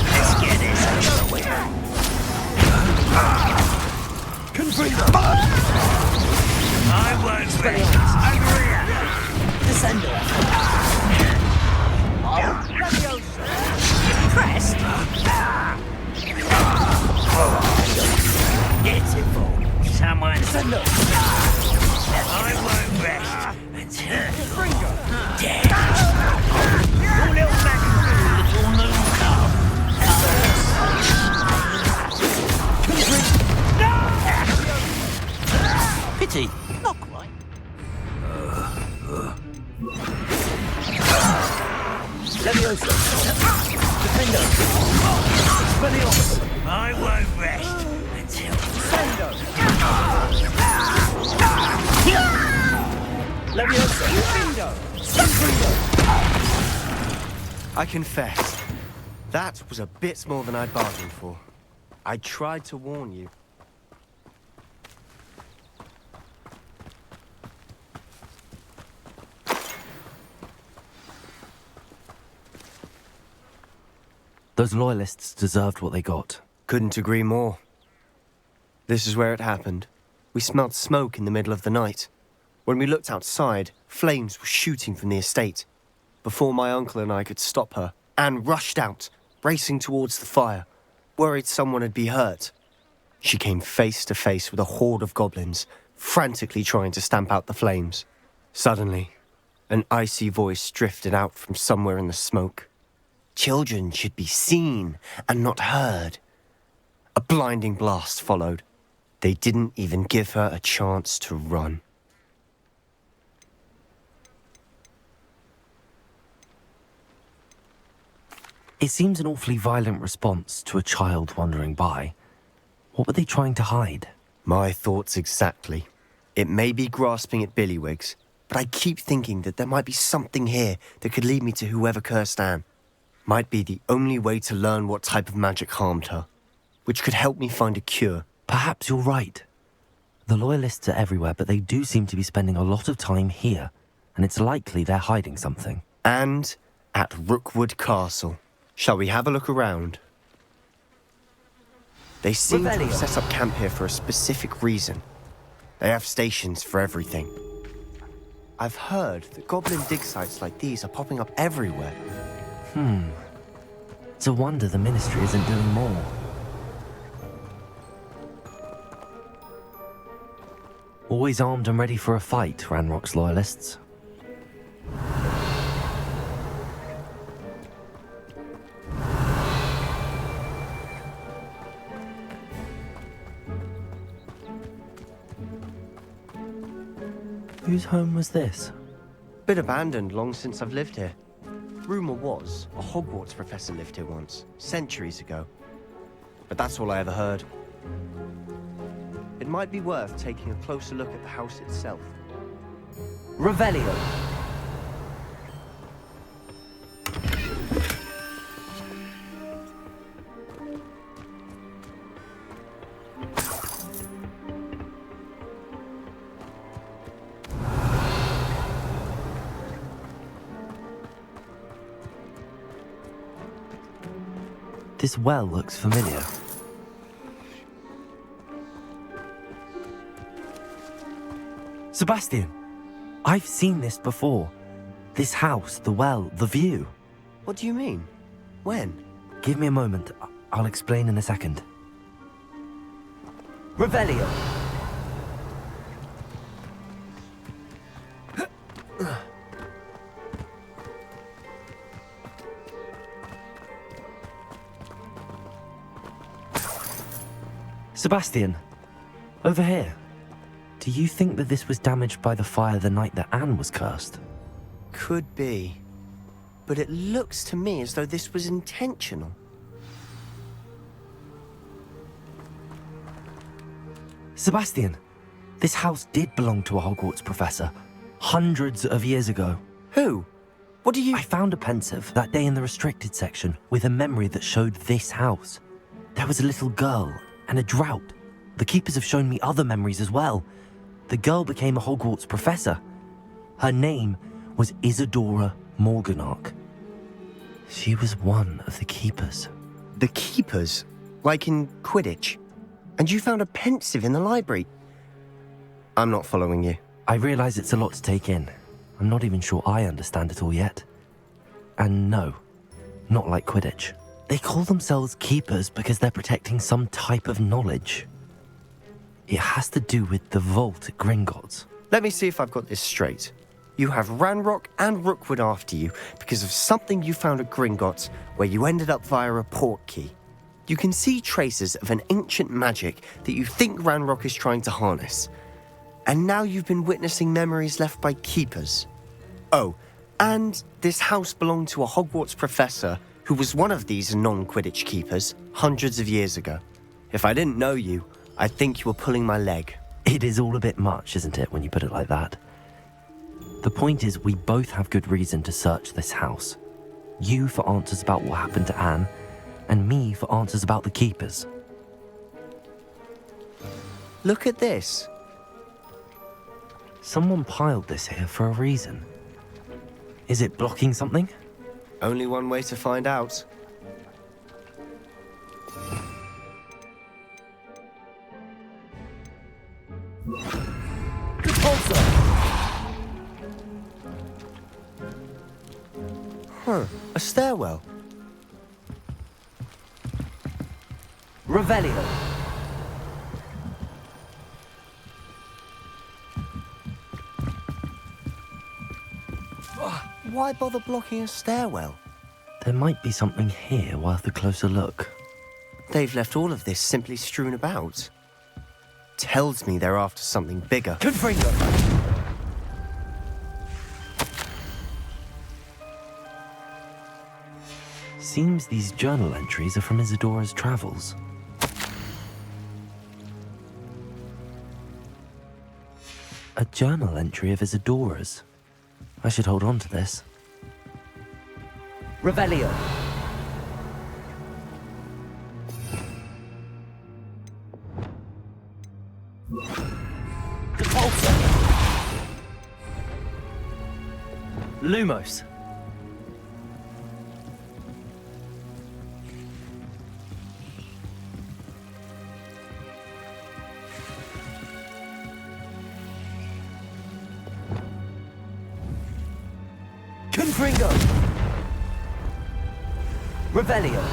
Let's get this over with. Confringo! I won't rest. Descendo! Impressed? Beautiful. Someone. Descendo! I won't rest until dead. Your little little moon calf. Pity. Not quite. Leviosa. Defendo. Expelliarmus. I won't rest until Descendo. Leviosa. Defendo. I confess, that was a bit more than I'd bargained for. I tried to warn you. Those loyalists deserved what they got. Couldn't agree more. This is where it happened. We smelled smoke in the middle of the night. When we looked outside, flames were shooting from the estate. Before my uncle and I could stop her, Anne rushed out, racing towards the fire, worried someone had been hurt. She came face to face with a horde of goblins, frantically trying to stamp out the flames. Suddenly, an icy voice drifted out from somewhere in the smoke. Children should be seen and not heard. A blinding blast followed. They didn't even give her a chance to run. It seems an awfully violent response to a child wandering by. What were they trying to hide? My thoughts exactly. It may be grasping at Billywigs, but I keep thinking that there might be something here that could lead me to whoever cursed Anne. Might be the only way to learn what type of magic harmed her, which could help me find a cure. Perhaps you're right. The loyalists are everywhere, but they do seem to be spending a lot of time here, and it's likely they're hiding something. And at Rookwood Castle. Shall we have a look around? They seem to have set up camp here for a specific reason. They have stations for everything. I've heard that goblin dig sites like these are popping up everywhere. It's a wonder the Ministry isn't doing more. Always armed and ready for a fight, Ranrock's loyalists. Whose home was this? Been abandoned long since I've lived here. Rumour was, a Hogwarts professor lived here once, centuries ago. But that's all I ever heard. It might be worth taking a closer look at the house itself. Revelio. This well looks familiar. Sebastian, I've seen this before. This house, the well, the view. What do you mean? When? Give me a moment. I'll explain in a second. Revelio. Sebastian, over here. Do you think that this was damaged by the fire the night that Anne was cursed? Could be. But it looks to me as though this was intentional. Sebastian, this house did belong to a Hogwarts professor, hundreds of years ago. Who? What do you... I found a pensive that day in the restricted section with a memory that showed this house. There was a little girl and a drought. The keepers have shown me other memories as well. The girl became a Hogwarts professor. Her name was Isadora Morganach. She was one of the keepers. The keepers? Like in Quidditch? And you found a pensive in the library? I'm not following you. I realize it's a lot to take in. I'm not even sure I understand it all yet. And no, not like Quidditch. They call themselves keepers because they're protecting some type of knowledge. It has to do with the vault at Gringotts. Let me see if I've got this straight. You have Ranrock and Rookwood after you because of something you found at Gringotts where you ended up via a port key. You can see traces of an ancient magic that you think Ranrock is trying to harness. And now you've been witnessing memories left by keepers. Oh, and this house belonged to a Hogwarts professor who was one of these non-Quidditch keepers hundreds of years ago. If I didn't know you, I'd think you were pulling my leg. It is all a bit much, isn't it, when you put it like that? The point is, we both have good reason to search this house. You for answers about what happened to Anne, and me for answers about the keepers. Look at this. Someone piled this here for a reason. Is it blocking something? Only one way to find out. Huh, a stairwell. Revelio. Why bother blocking a stairwell? There might be something here worth a closer look. They've left all of this simply strewn about. Tells me they're after something bigger. Confringo. Seems these journal entries are from Isadora's travels. A journal entry of Isadora's. I should hold on to this. Revelio. Lumos. Confringo. Revelio.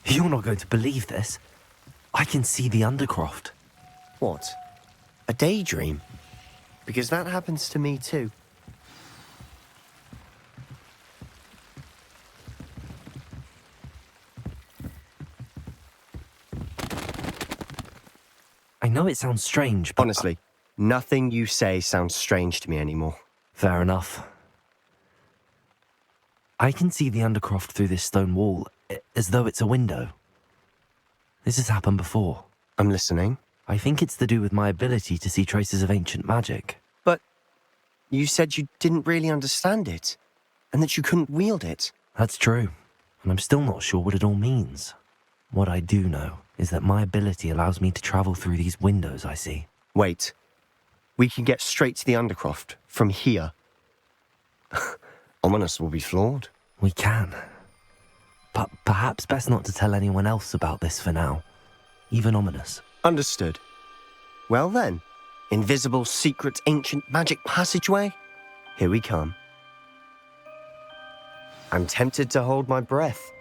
You're not going to believe this. I can see the Undercroft. What? A daydream? Because that happens to me too. I know it sounds strange, but... Honestly, nothing you say sounds strange to me anymore. Fair enough. I can see the Undercroft through this stone wall, as though it's a window. This has happened before. I'm listening. I think it's to do with my ability to see traces of ancient magic. But You said you didn't really understand it, and that you couldn't wield it. That's true, and I'm still not sure what it all means. What I do know is that my ability allows me to travel through these windows I see. Wait. We can get straight to the Undercroft from here. Ominous will be floored. We can. But perhaps best not to tell anyone else about this for now. Even Ominous. Understood. Well then, invisible, secret, ancient magic passageway? Here we come. I'm tempted to hold my breath.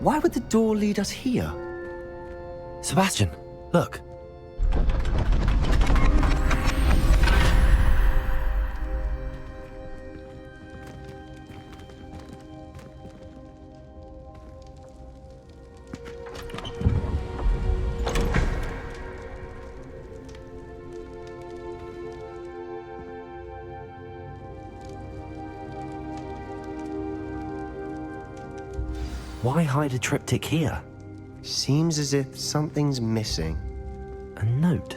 Why would the door lead us here? Sebastian, look. Why hide a triptych here? Seems as if something's missing. A note.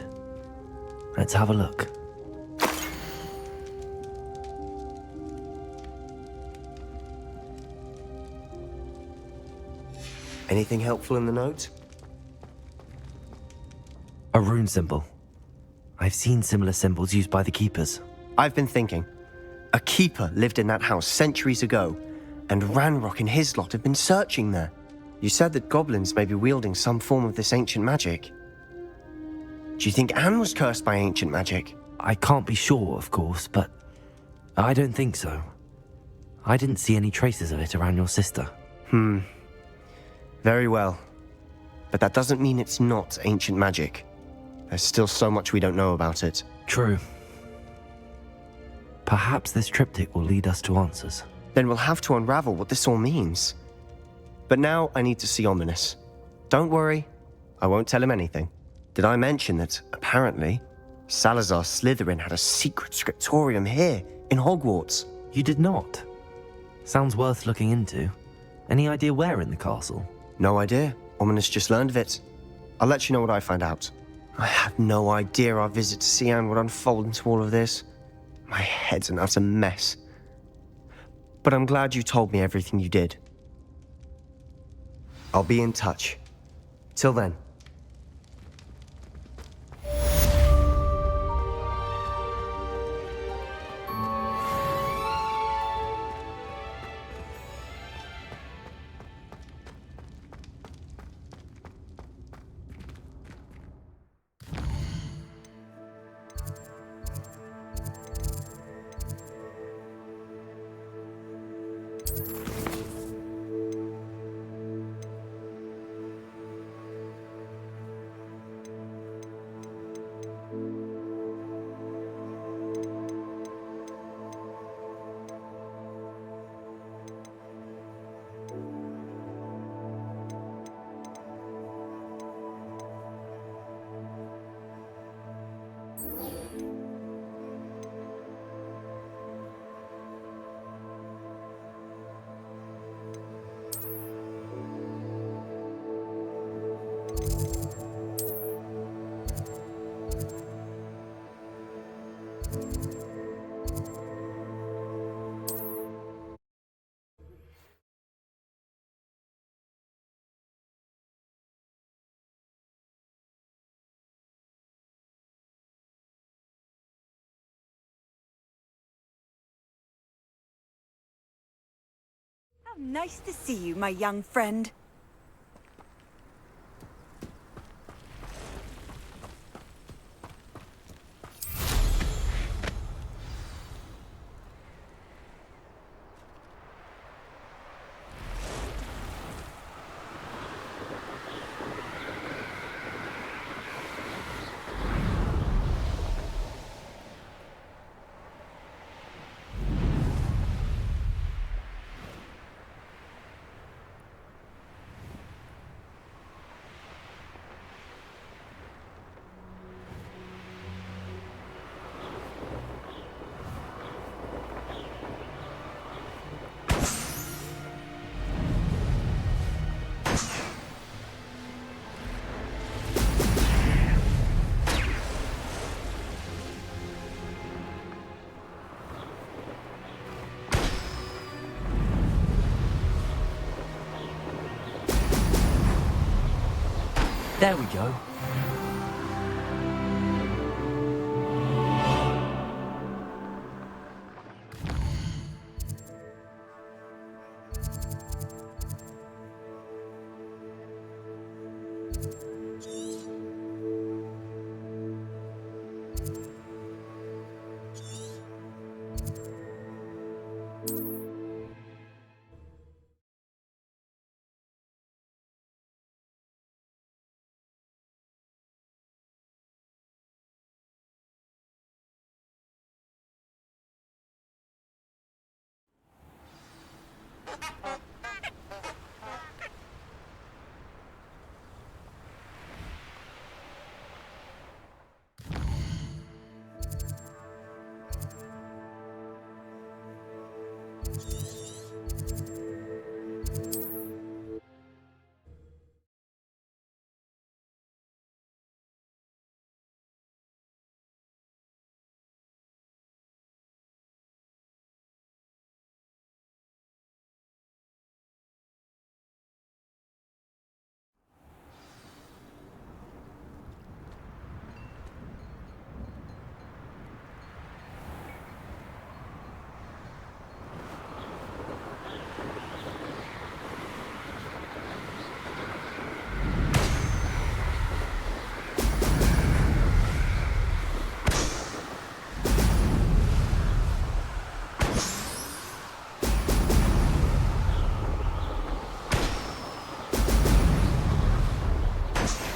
Let's have a look. Anything helpful in the note? A rune symbol. I've seen similar symbols used by the keepers. I've been thinking. A keeper lived in that house centuries ago, and Ranrock and his lot have been searching there. You said that goblins may be wielding some form of this ancient magic. Do you think Anne was cursed by ancient magic? I can't be sure, of course, but I don't think so. I didn't see any traces of it around your sister. Very well. But that doesn't mean it's not ancient magic. There's still so much we don't know about it. True. Perhaps this triptych will lead us to answers. Then we'll have to unravel what this all means. But now I need to see Ominous. Don't worry, I won't tell him anything. Did I mention that, apparently, Salazar Slytherin had a secret scriptorium here, in Hogwarts? You did not? Sounds worth looking into. Any idea where in the castle? No idea. Ominous just learned of it. I'll let you know what I find out. I had no idea our visit to Cian would unfold into all of this. My head's an utter mess. But I'm glad you told me everything you did. I'll be in touch. Till then. How nice to see you, my young friend. There we go.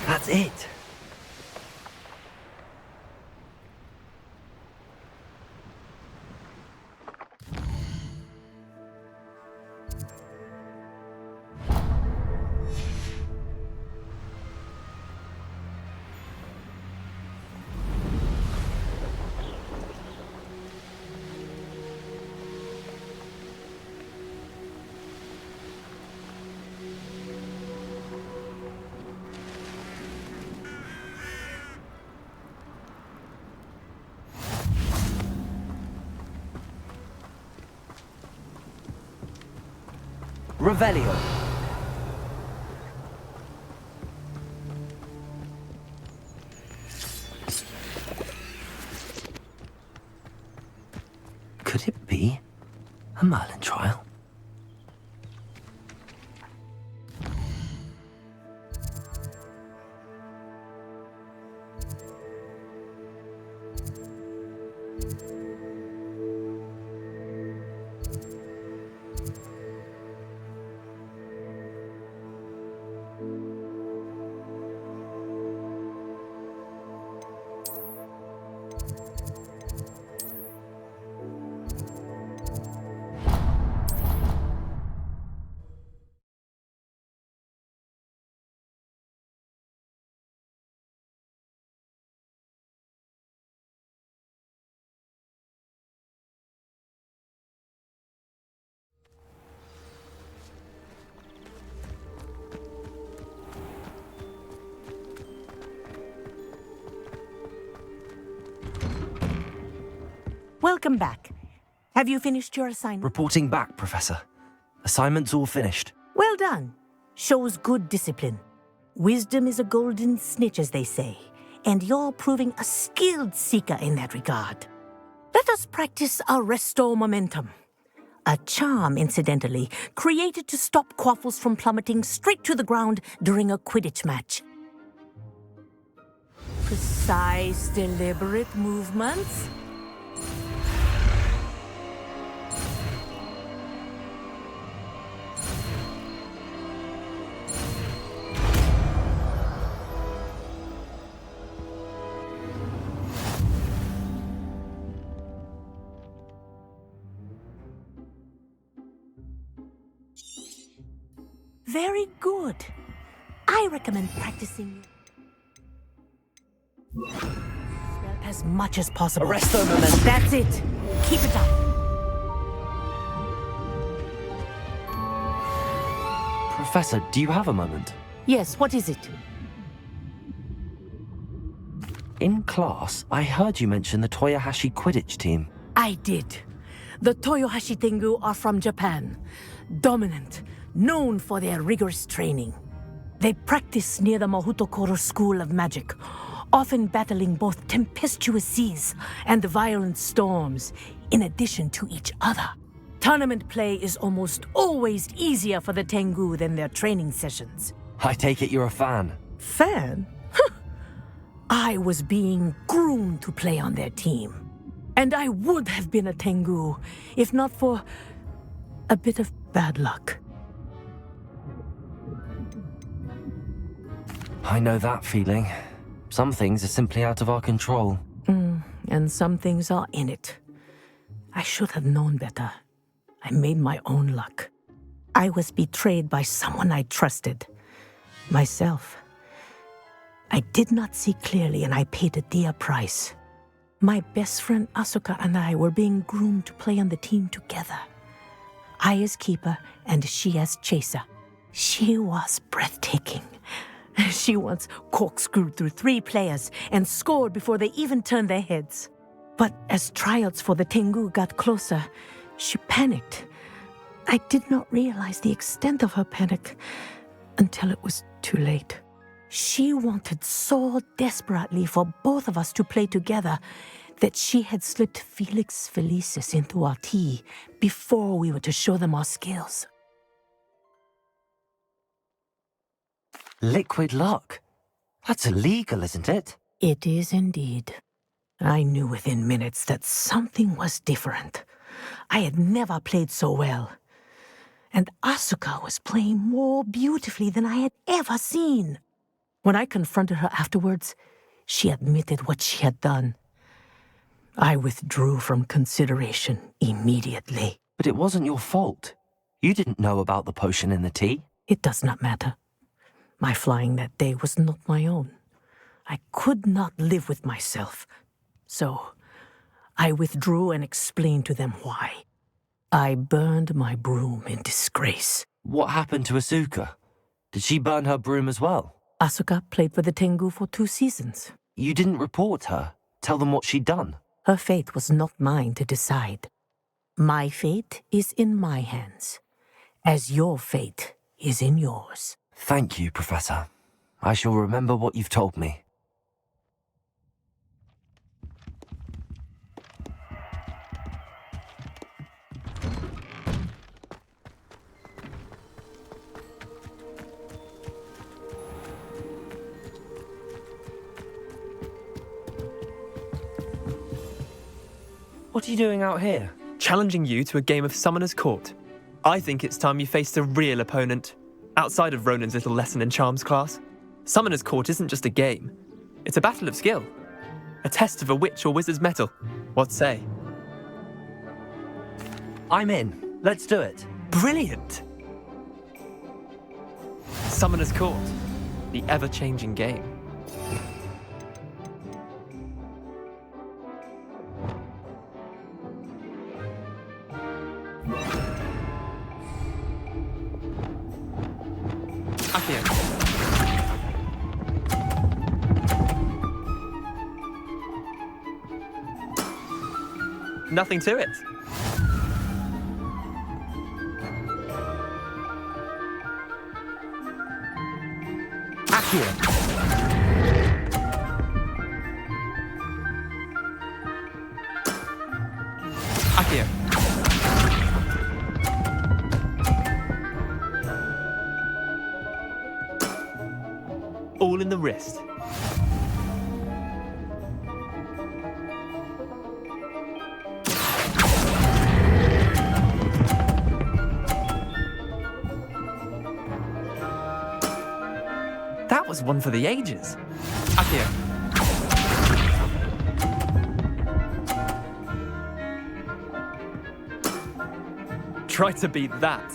That's it. Revelio. Could it be a Merlin trial? Welcome back. Have you finished your assignment? Reporting back, Professor. Assignment's all finished. Well done. Shows good discipline. Wisdom is a golden snitch, as they say, and you're proving a skilled seeker in that regard. Let us practice our Restore Momentum. A charm, incidentally, created to stop quaffles from plummeting straight to the ground during a Quidditch match. Precise, deliberate movements. Very good. I recommend practicing as much as possible. Arresto momentum. That's it. Keep it up. Professor, do you have a moment? Yes, what is it? In class, I heard you mention the Toyohashi Quidditch team. I did. The Toyohashi Tengu are from Japan. Dominant, known for their rigorous training. They practice near the Mahutokoro School of Magic, often battling both tempestuous seas and violent storms, in addition to each other. Tournament play is almost always easier for the Tengu than their training sessions. I take it you're a fan. Fan? I was being groomed to play on their team. And I would have been a Tengu, if not for a bit of bad luck. I know that feeling. Some things are simply out of our control. And some things are in it. I should have known better. I made my own luck. I was betrayed by someone I trusted. Myself. I did not see clearly and I paid a dear price. My best friend Asuka and I were being groomed to play on the team together. I as keeper and she as chaser. She was breathtaking. She once corkscrewed through 3 players and scored before they even turned their heads. But as tryouts for the Tengu got closer, she panicked. I did not realize the extent of her panic until it was too late. She wanted so desperately for both of us to play together that she had slipped Felix Felicis into our tea before we were to show them our skills. Liquid luck? That's illegal, isn't it? It is indeed. I knew within minutes that something was different. I had never played so well. And Asuka was playing more beautifully than I had ever seen. When I confronted her afterwards, she admitted what she had done. I withdrew from consideration immediately. But it wasn't your fault. You didn't know about the potion in the tea. It does not matter. My flying that day was not my own. I could not live with myself. So, I withdrew and explained to them why. I burned my broom in disgrace. What happened to Asuka? Did she burn her broom as well? Asuka played for the Tengu for 2 seasons. You didn't report her? Tell them what she'd done? Her fate was not mine to decide. My fate is in my hands, as your fate is in yours. Thank you, Professor. I shall remember what you've told me. What are you doing out here? Challenging you to a game of Summoner's Court. I think it's time you faced a real opponent, outside of Ronan's little lesson in charms class. Summoner's Court isn't just a game. It's a battle of skill. A test of a witch or wizard's mettle. What say? I'm in. Let's do it. Brilliant! Summoner's Court. The ever-changing game. Nothing to it. Accio. Accio. All in the wrist. That was one for the ages. Accio. Try to beat that.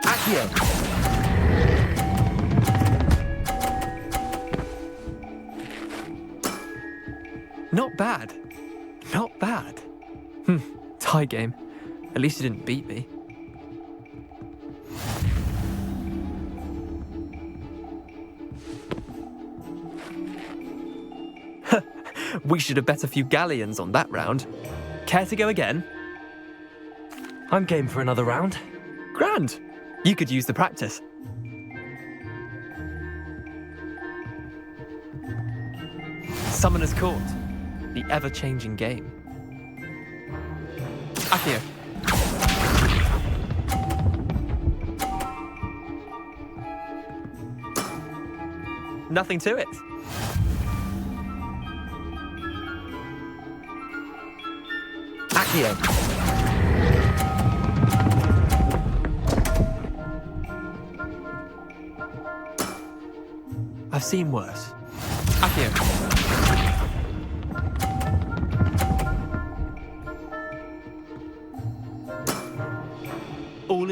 Accio. Not bad. Not bad. Tie game. At least you didn't beat me. We should have bet a few galleons on that round. Care to go again? I'm game for another round. Grand. You could use the practice. Summoner's Court. The ever-changing game. Accio. Nothing to it. Accio. I've seen worse. Accio.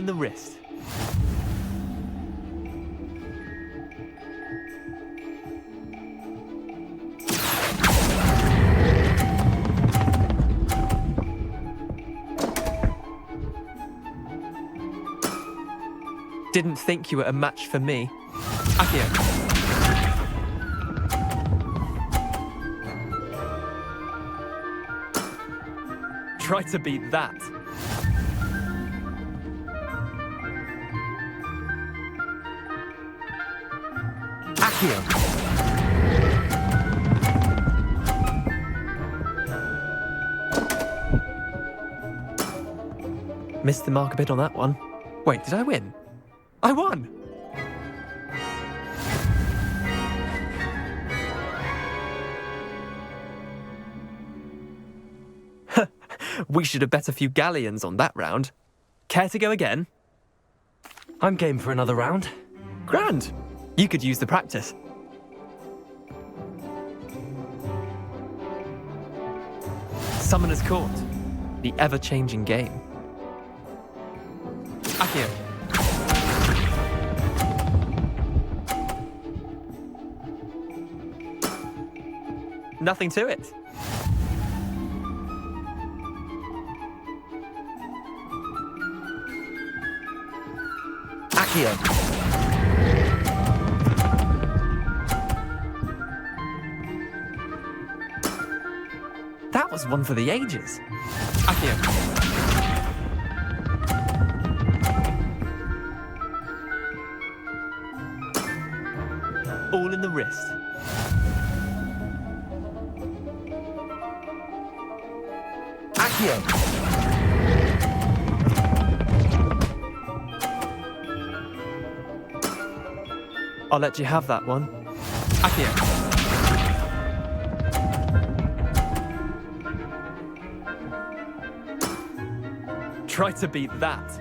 in the wrist. Didn't think you were a match for me. Akio. Try to beat that. Akio. Missed the mark a bit on that one. Wait, did I win? I won! We should have bet a few galleons on that round. Care to go again? I'm game for another round. Grand! You could use the practice. Summoner's Court. The ever-changing game. Akio. Nothing to it. Akio. That was one for the ages. Akio. All in the wrist. Akio. I'll let you have that one. Akio. Try to beat that.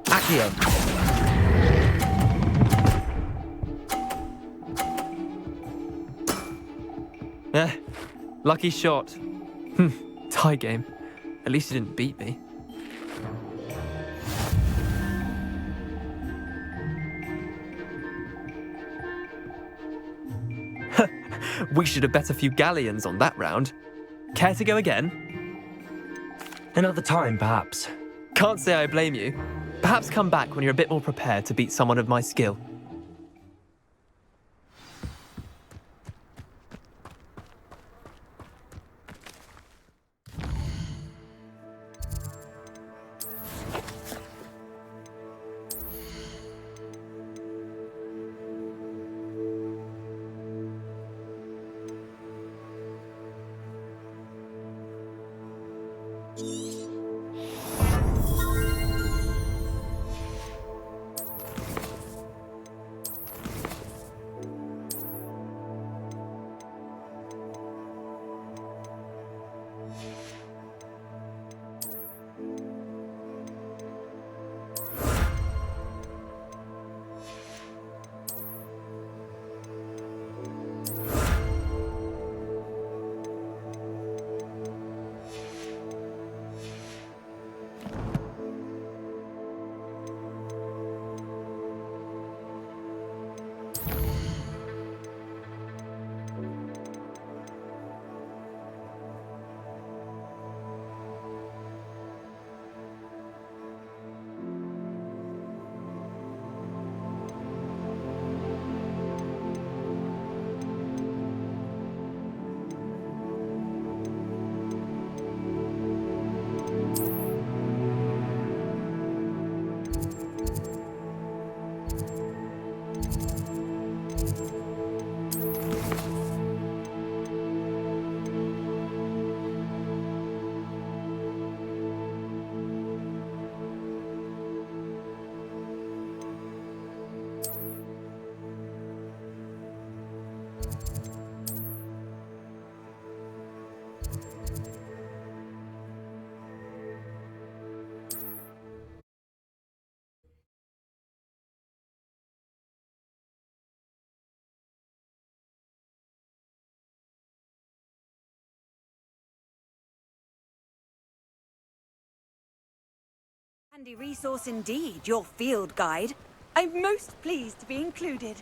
Akio. Lucky shot. Tie game. At least you didn't beat me. We should have bet a few galleons on that round. Care to go again? Another time, perhaps. Can't say I blame you. Perhaps come back when you're a bit more prepared to beat someone of my skill. Handy resource indeed, your field guide. I'm most pleased to be included.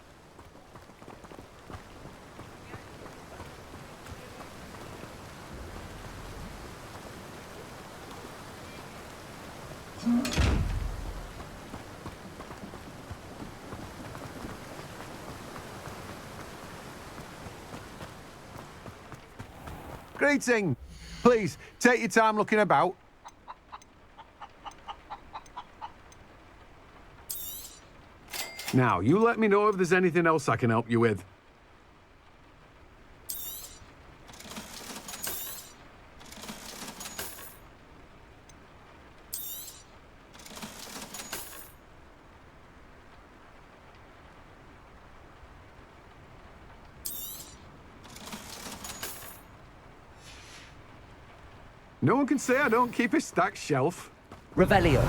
Greeting! Please, take your time looking about. Now, you let me know if there's anything else I can help you with. No one can say I don't keep a stacked shelf. Revelio.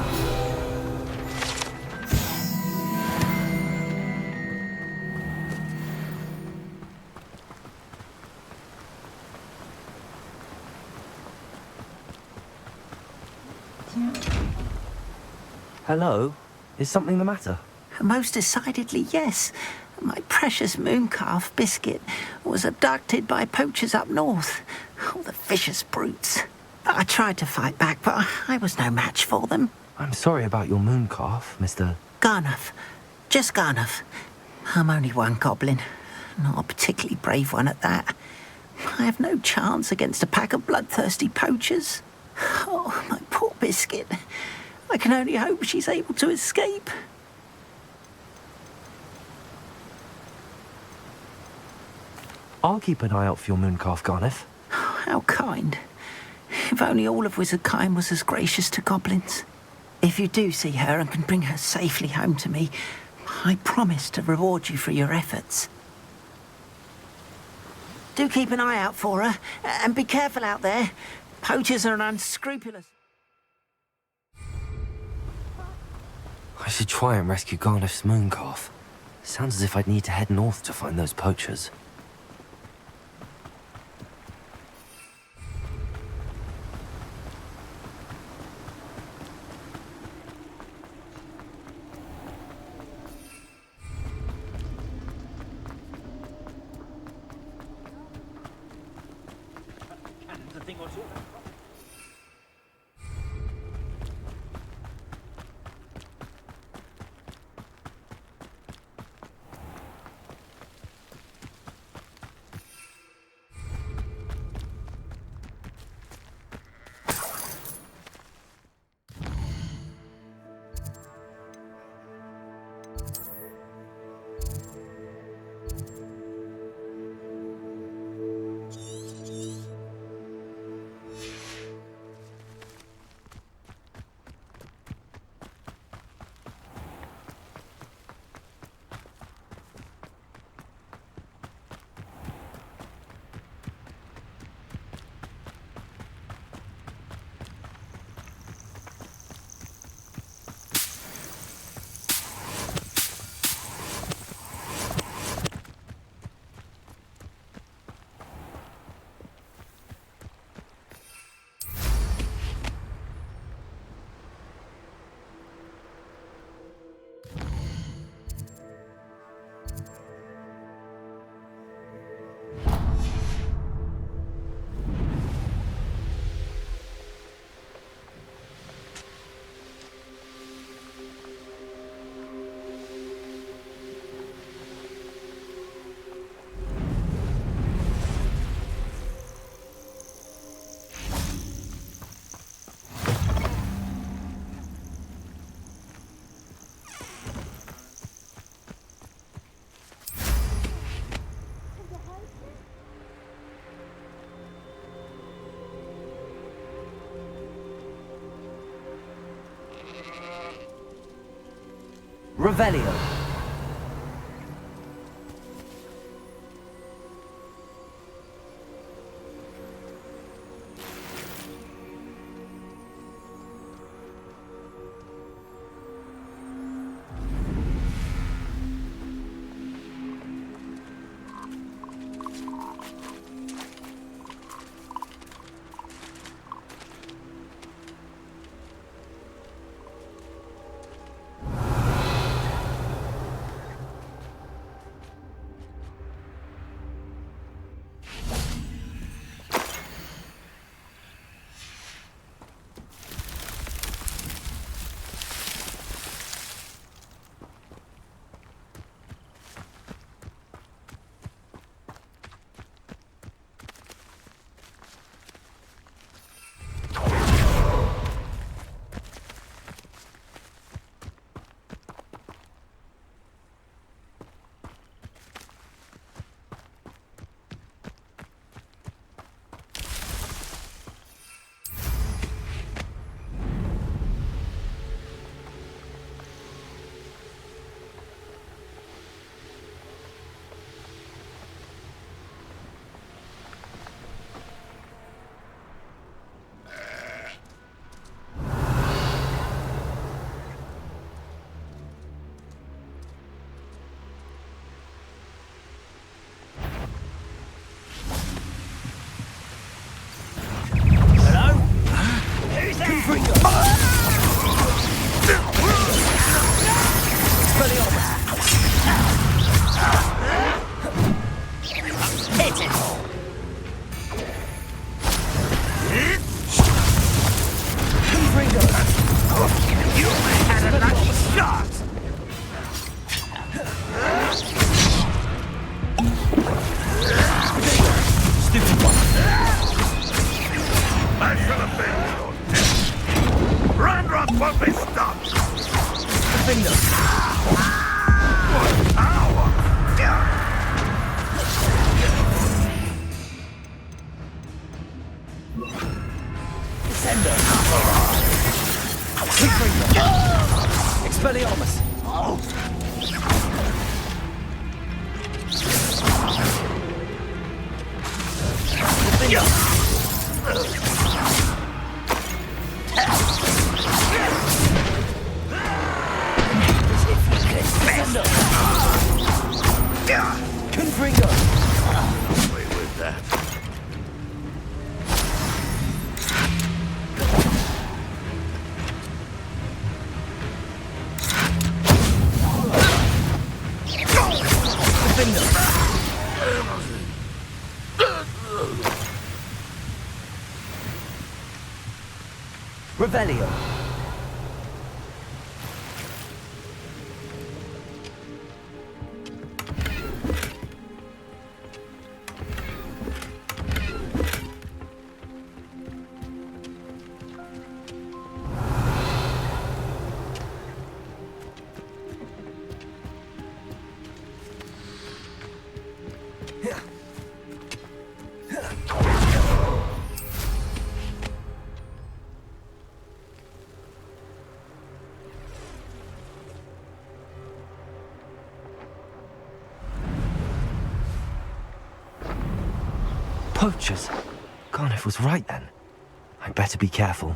Hello? Is something the matter? Most decidedly, yes. My precious mooncalf, Biscuit, was abducted by poachers up north. Oh, the vicious brutes. I tried to fight back, but I was no match for them. I'm sorry about your mooncalf, Mr. Garnuff. Just Garnuff. I'm only one goblin. Not a particularly brave one at that. I have no chance against a pack of bloodthirsty poachers. Oh, my poor Biscuit. I can only hope she's able to escape. I'll keep an eye out for your mooncalf, Garniff. How kind. If only all of Wizardkind was as gracious to goblins. If you do see her and can bring her safely home to me, I promise to reward you for your efforts. Do keep an eye out for her, and be careful out there. Poachers are unscrupulous. I should try and rescue Garniff's mooncalf. Sounds as if I'd need to head north to find those poachers. Revelio. won't be stopped! Finger. What power! Descender. Quick finger. Expelliarmus. Confringo. Away with that. Revelio. Poachers? Garniff was right then. I'd better be careful.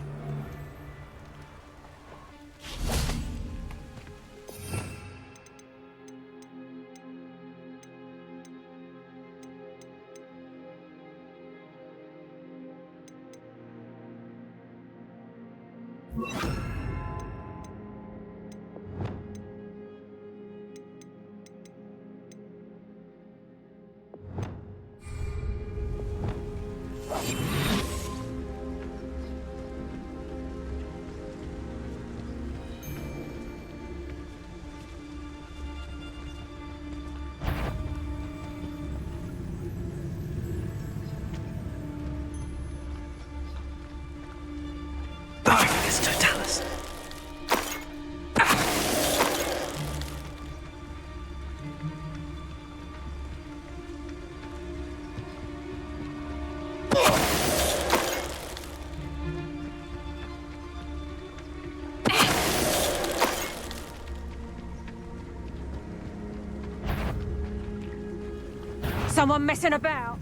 Someone messing about?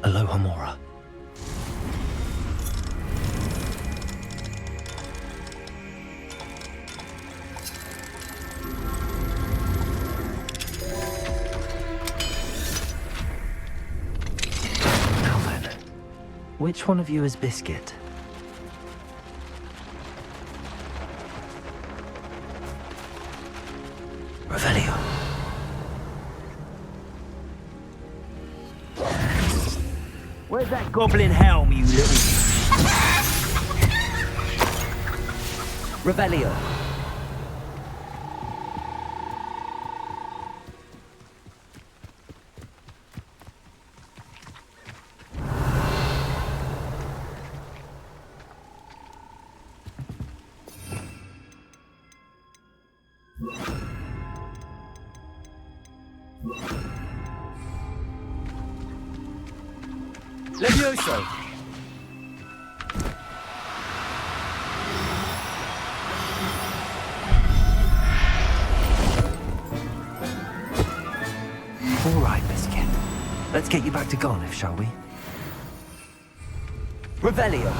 Aloha Mora. Now then, which one of you is Biscuit? Revelio. Where's that goblin helm, you little... Revelio. Levioso. All right, Biscuit. Let's get you back to Garniff, shall we? Revelio.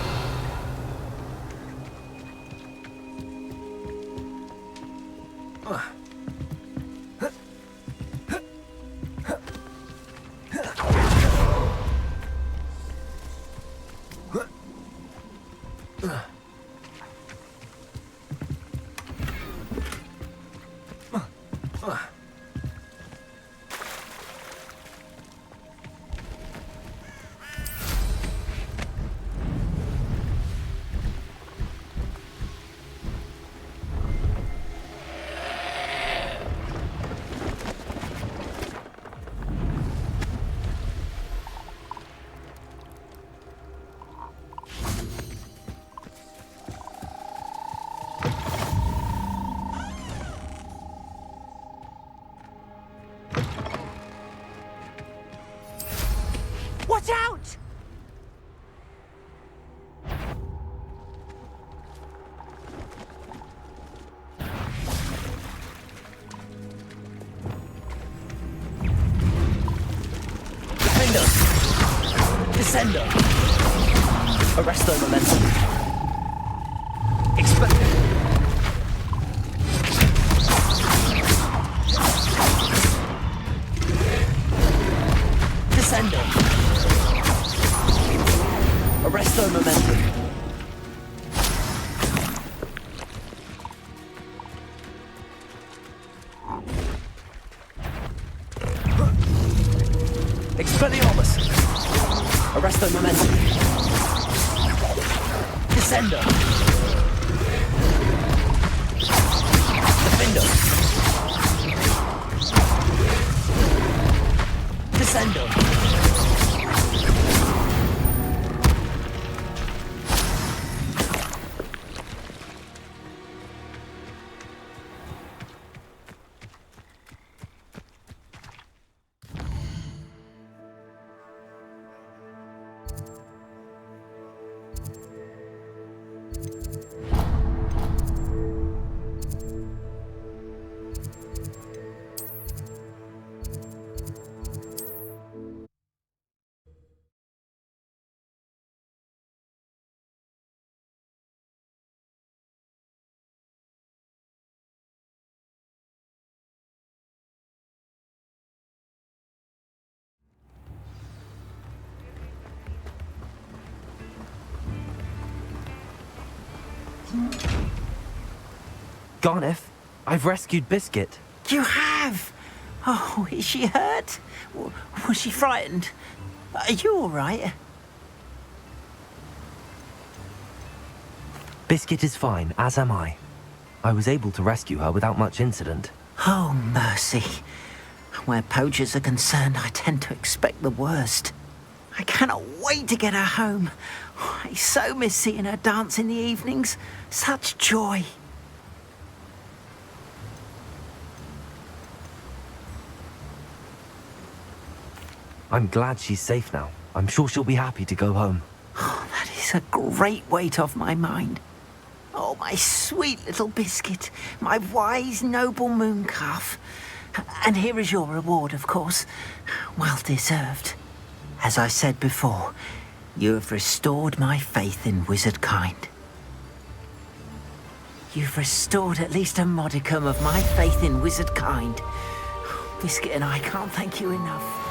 Descendo. Arresto momentum. Expect. Descendo. Arresto momentum. Expelliarmus. Arresto momentum. Descendo. Defendo. Descendo. Garneth, I've rescued Biscuit. You have? Oh, is she hurt? Was she frightened? Are you all right? Biscuit is fine, as am I. I was able to rescue her without much incident. Oh, mercy. Where poachers are concerned, I tend to expect the worst. I cannot wait to get her home. I so miss seeing her dance in the evenings. Such joy. I'm glad she's safe now. I'm sure she'll be happy to go home. Oh, that is a great weight off my mind. Oh, my sweet little Biscuit, my wise, noble moon calf. And here is your reward, of course. Well deserved. As I said before, you have restored my faith in wizard kind. You've restored at least a modicum of my faith in wizard kind. Biscuit and I can't thank you enough.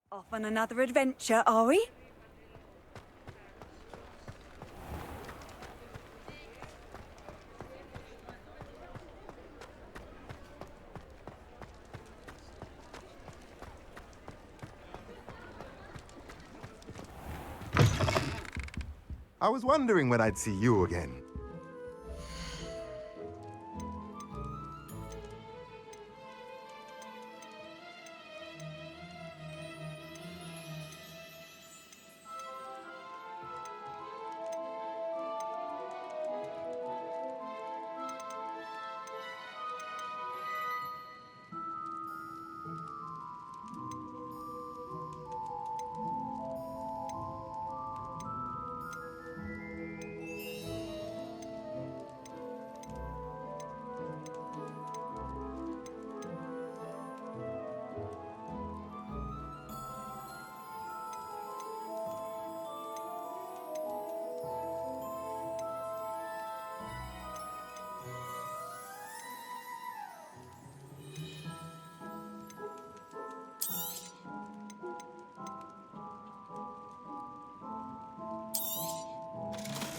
Off on another adventure, are we? I was wondering when I'd see you again.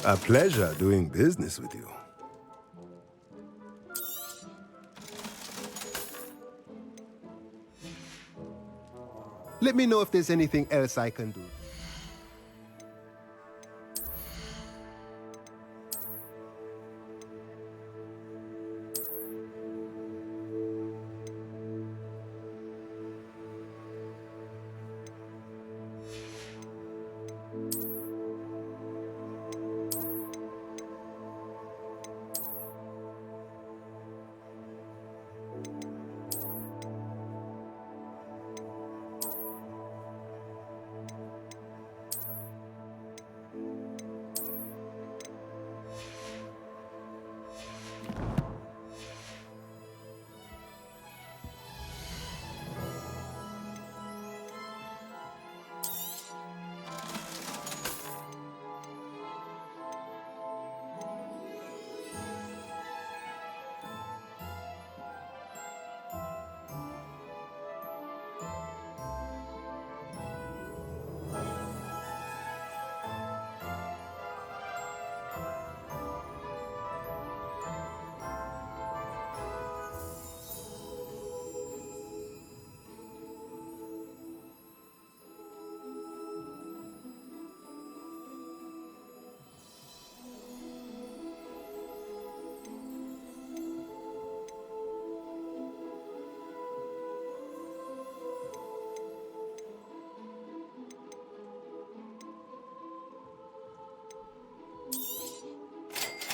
A pleasure doing business with you. Let me know if there's anything else I can do.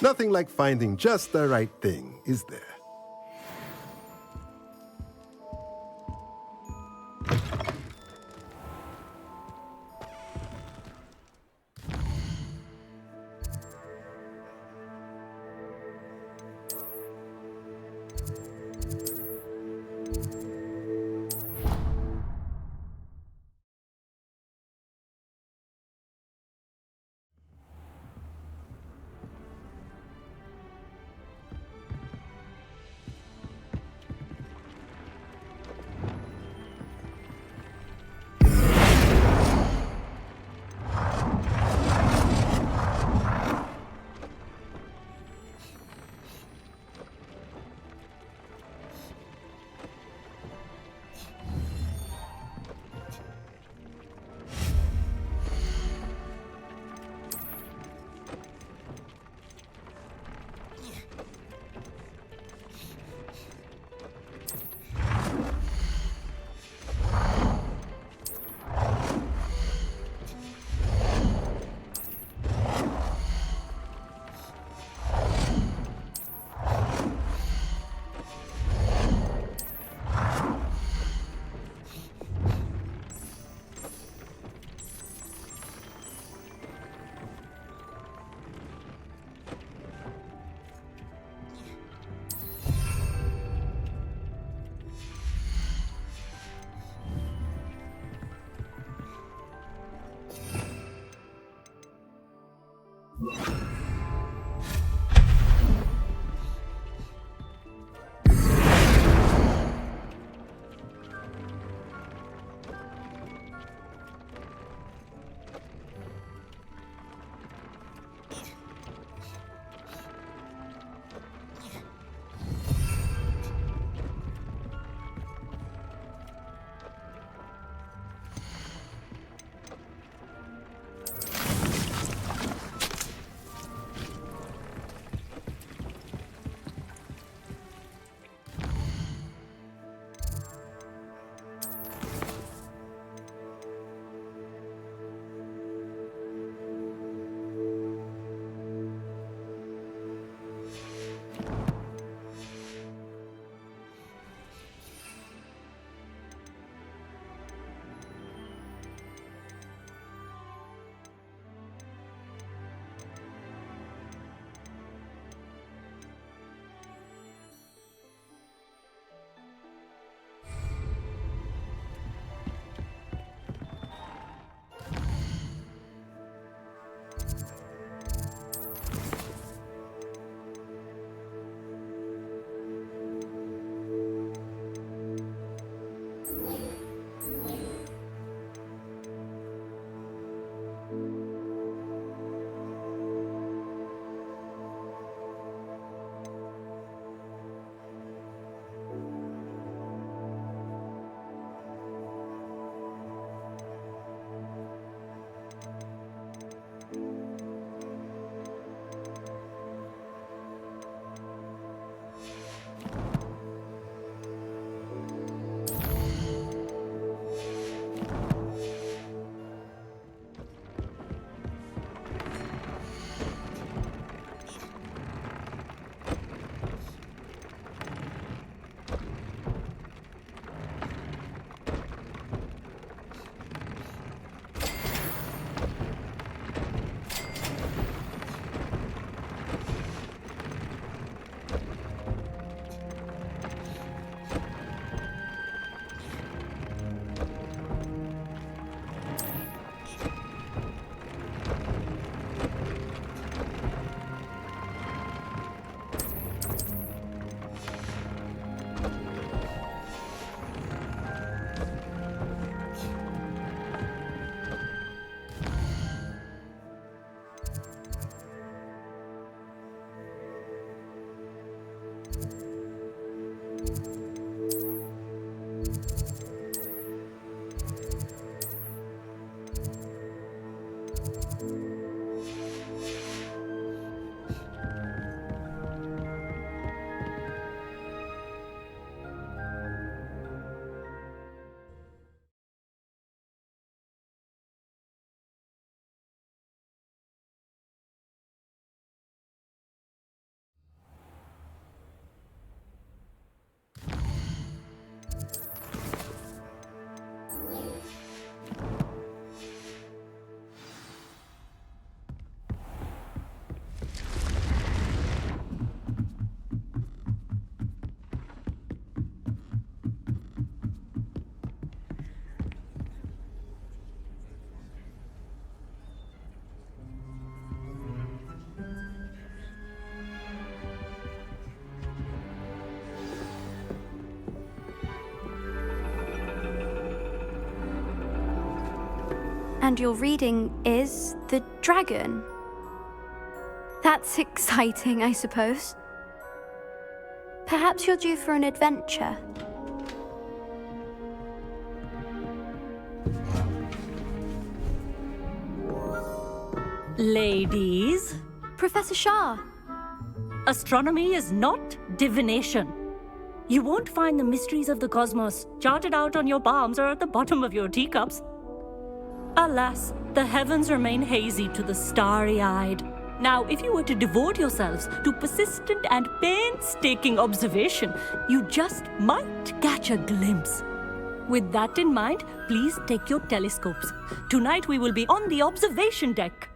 Nothing like finding just the right thing, is there? And your reading is the dragon. That's exciting, I suppose. Perhaps you're due for an adventure. Ladies. Professor Shah. Astronomy is not divination. You won't find the mysteries of the cosmos charted out on your palms or at the bottom of your teacups. Alas, the heavens remain hazy to the starry-eyed. Now, if you were to devote yourselves to persistent and painstaking observation, you just might catch a glimpse. With that in mind, please take your telescopes. Tonight we will be on the observation deck.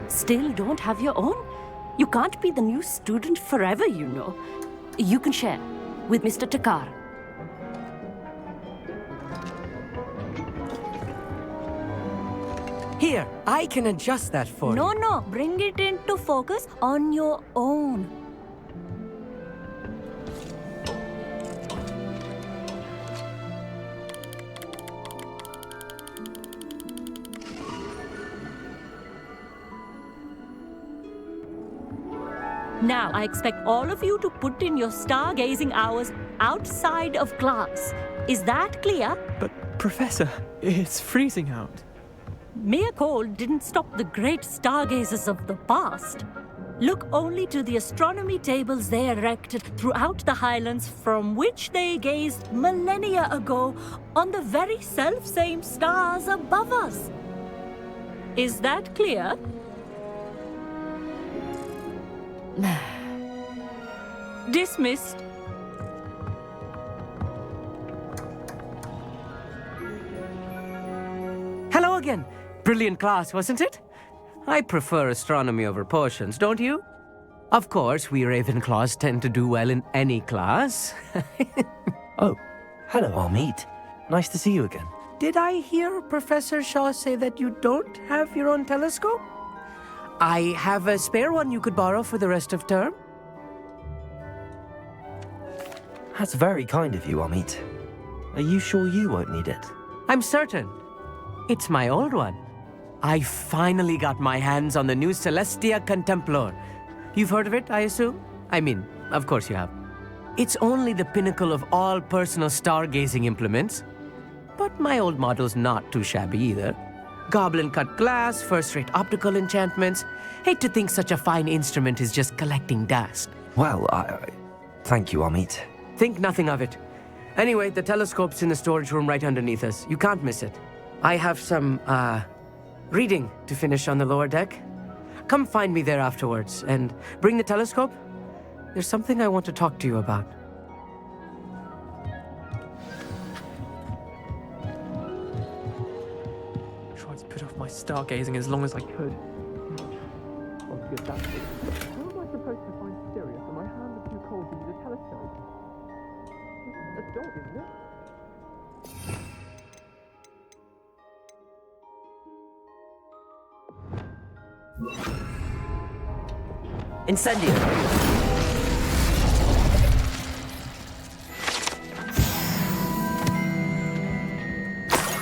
Still don't have your own? You can't be the new student forever, you know. You can share with Mr. Takar. Here, I can adjust that for you. No, bring it into focus on your own. Now, I expect all of you to put in your stargazing hours outside of class. Is that clear? But, Professor, it's freezing out. Mere cold didn't stop the great stargazers of the past. Look only to the astronomy tables they erected throughout the highlands from which they gazed millennia ago on the very self-same stars above us. Is that clear? Dismissed. Hello again. Brilliant class, wasn't it? I prefer astronomy over potions, don't you? Of course, we Ravenclaws tend to do well in any class. Oh, hello, Amit. Nice to see you again. Did I hear Professor Shaw say that you don't have your own telescope? I have a spare one you could borrow for the rest of term. That's very kind of you, Amit. Are you sure you won't need it? I'm certain. It's my old one. I finally got my hands on the new Celestia Contemplar. You've heard of it, I assume? I mean, of course you have. It's only the pinnacle of all personal stargazing implements. But my old model's not too shabby either. Goblin-cut glass, first-rate optical enchantments. Hate to think such a fine instrument is just collecting dust. Well, thank you, Amit. Think nothing of it. Anyway, the telescope's in the storage room right underneath us. You can't miss it. I have some, reading to finish on the lower deck. Come find me there afterwards, and bring the telescope. There's something I want to talk to you about. I tried to put off my stargazing as long as I could. How am I supposed to find Sirius when my hands are too cold to use a telescope? It's a dog, isn't it? Incendio!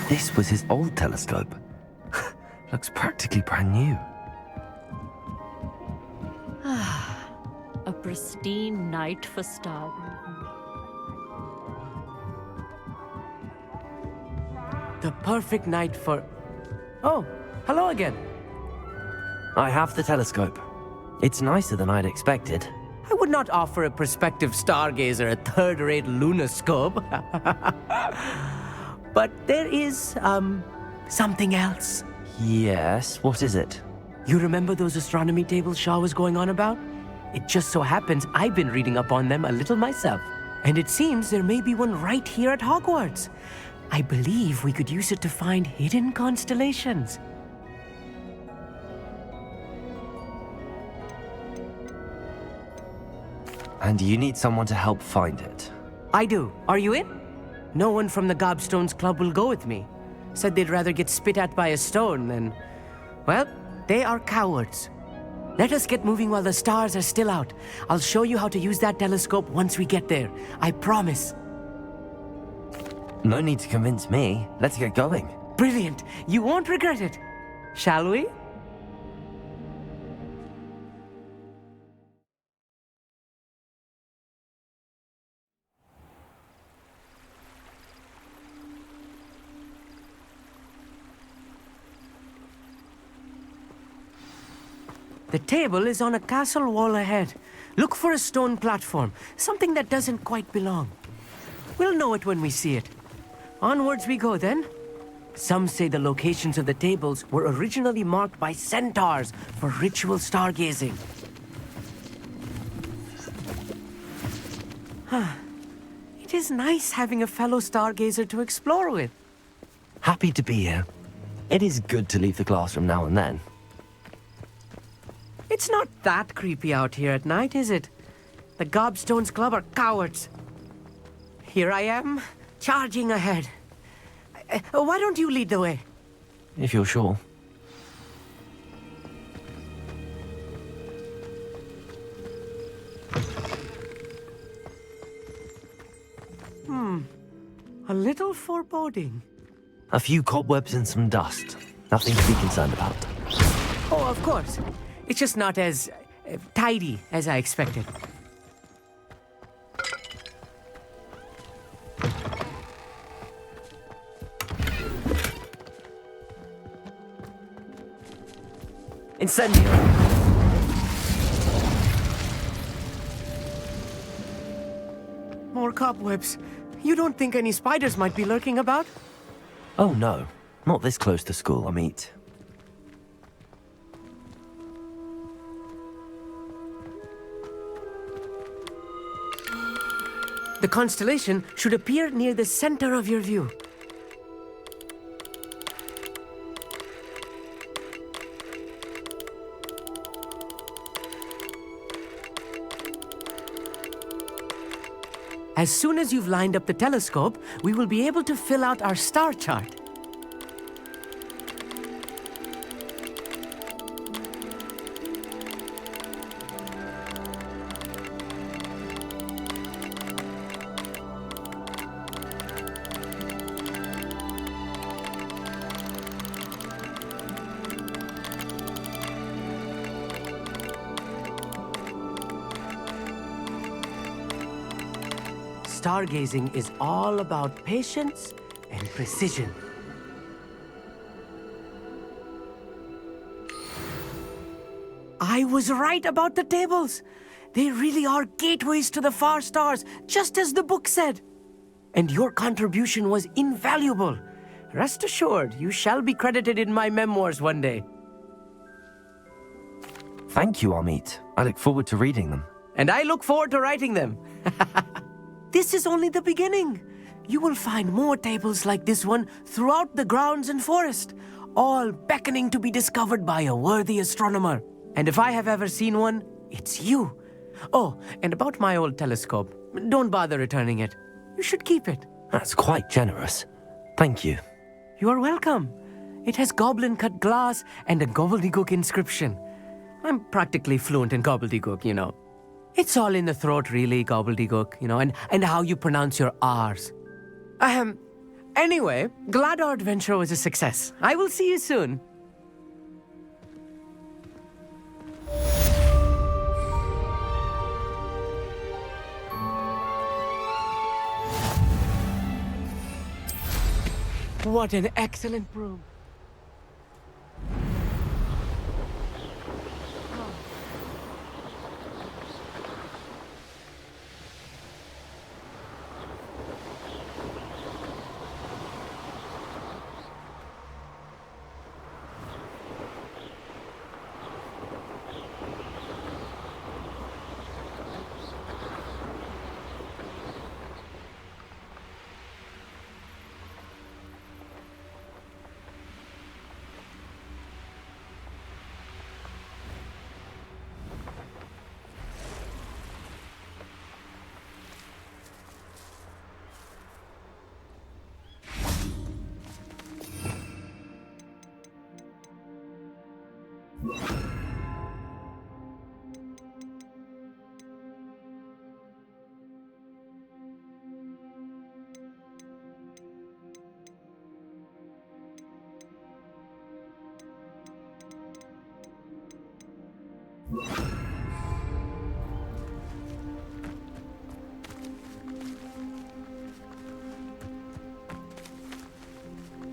This was his old telescope. Looks practically brand new. A pristine night for stargazing. The perfect night for... Oh, hello again. I have the telescope. It's nicer than I'd expected. I would not offer a prospective stargazer a third-rate lunoscope. But there is, something else. Yes, what is it? You remember those astronomy tables Shaw was going on about? It just so happens I've been reading up on them a little myself. And it seems there may be one right here at Hogwarts. I believe we could use it to find hidden constellations. And you need someone to help find it. I do. Are you in? No one from the Gobstones Club will go with me. Said they'd rather get spit at by a stone than... Well, they are cowards. Let us get moving while the stars are still out. I'll show you how to use that telescope once we get there. I promise. No need to convince me. Let's get going. Brilliant. You won't regret it. Shall we? The table is on a castle wall ahead. Look for a stone platform, something that doesn't quite belong. We'll know it when we see it. Onwards we go then. Some say the locations of the tables were originally marked by centaurs for ritual stargazing. It is nice having a fellow stargazer to explore with. Happy to be here. It is good to leave the classroom now and then. It's not that creepy out here at night, is it? The Gobstones Club are cowards. Here I am, charging ahead. Why don't you lead the way? If you're sure. A little foreboding. A few cobwebs and some dust. Nothing to be concerned about. Oh, of course. It's just not as tidy as I expected. Incendiary! More cobwebs. You don't think any spiders might be lurking about? Oh no, not this close to school, Amit. The constellation should appear near the center of your view. As soon as you've lined up the telescope, we will be able to fill out our star chart. Stargazing is all about patience and precision. I was right about the tables. They really are gateways to the far stars, just as the book said. And your contribution was invaluable. Rest assured, you shall be credited in my memoirs one day. Thank you, Amit. I look forward to reading them. And I look forward to writing them. This is only the beginning. You will find more tables like this one throughout the grounds and forest, all beckoning to be discovered by a worthy astronomer. And if I have ever seen one, it's you. Oh, and about my old telescope, don't bother returning it. You should keep it. That's quite generous. Thank you. You are welcome. It has goblin-cut glass and a gobbledygook inscription. I'm practically fluent in gobbledygook, you know. It's all in the throat, really, gobbledygook, you know, and how you pronounce your R's. Anyway, glad our adventure was a success. I will see you soon. What an excellent broom.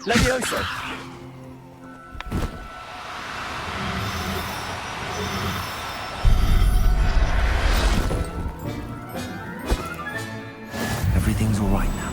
Levioso! Everything's all right now.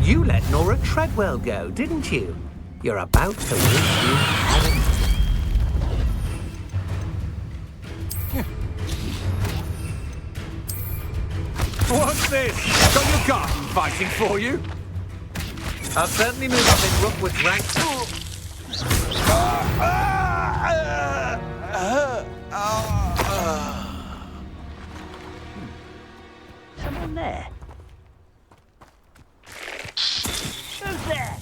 You let Nora Treadwell go, didn't you? You're about to wish you hadn't. What's this? Got your garden fighting for you? I'll certainly move up in Rookwood's ranks. Someone there? Who's there?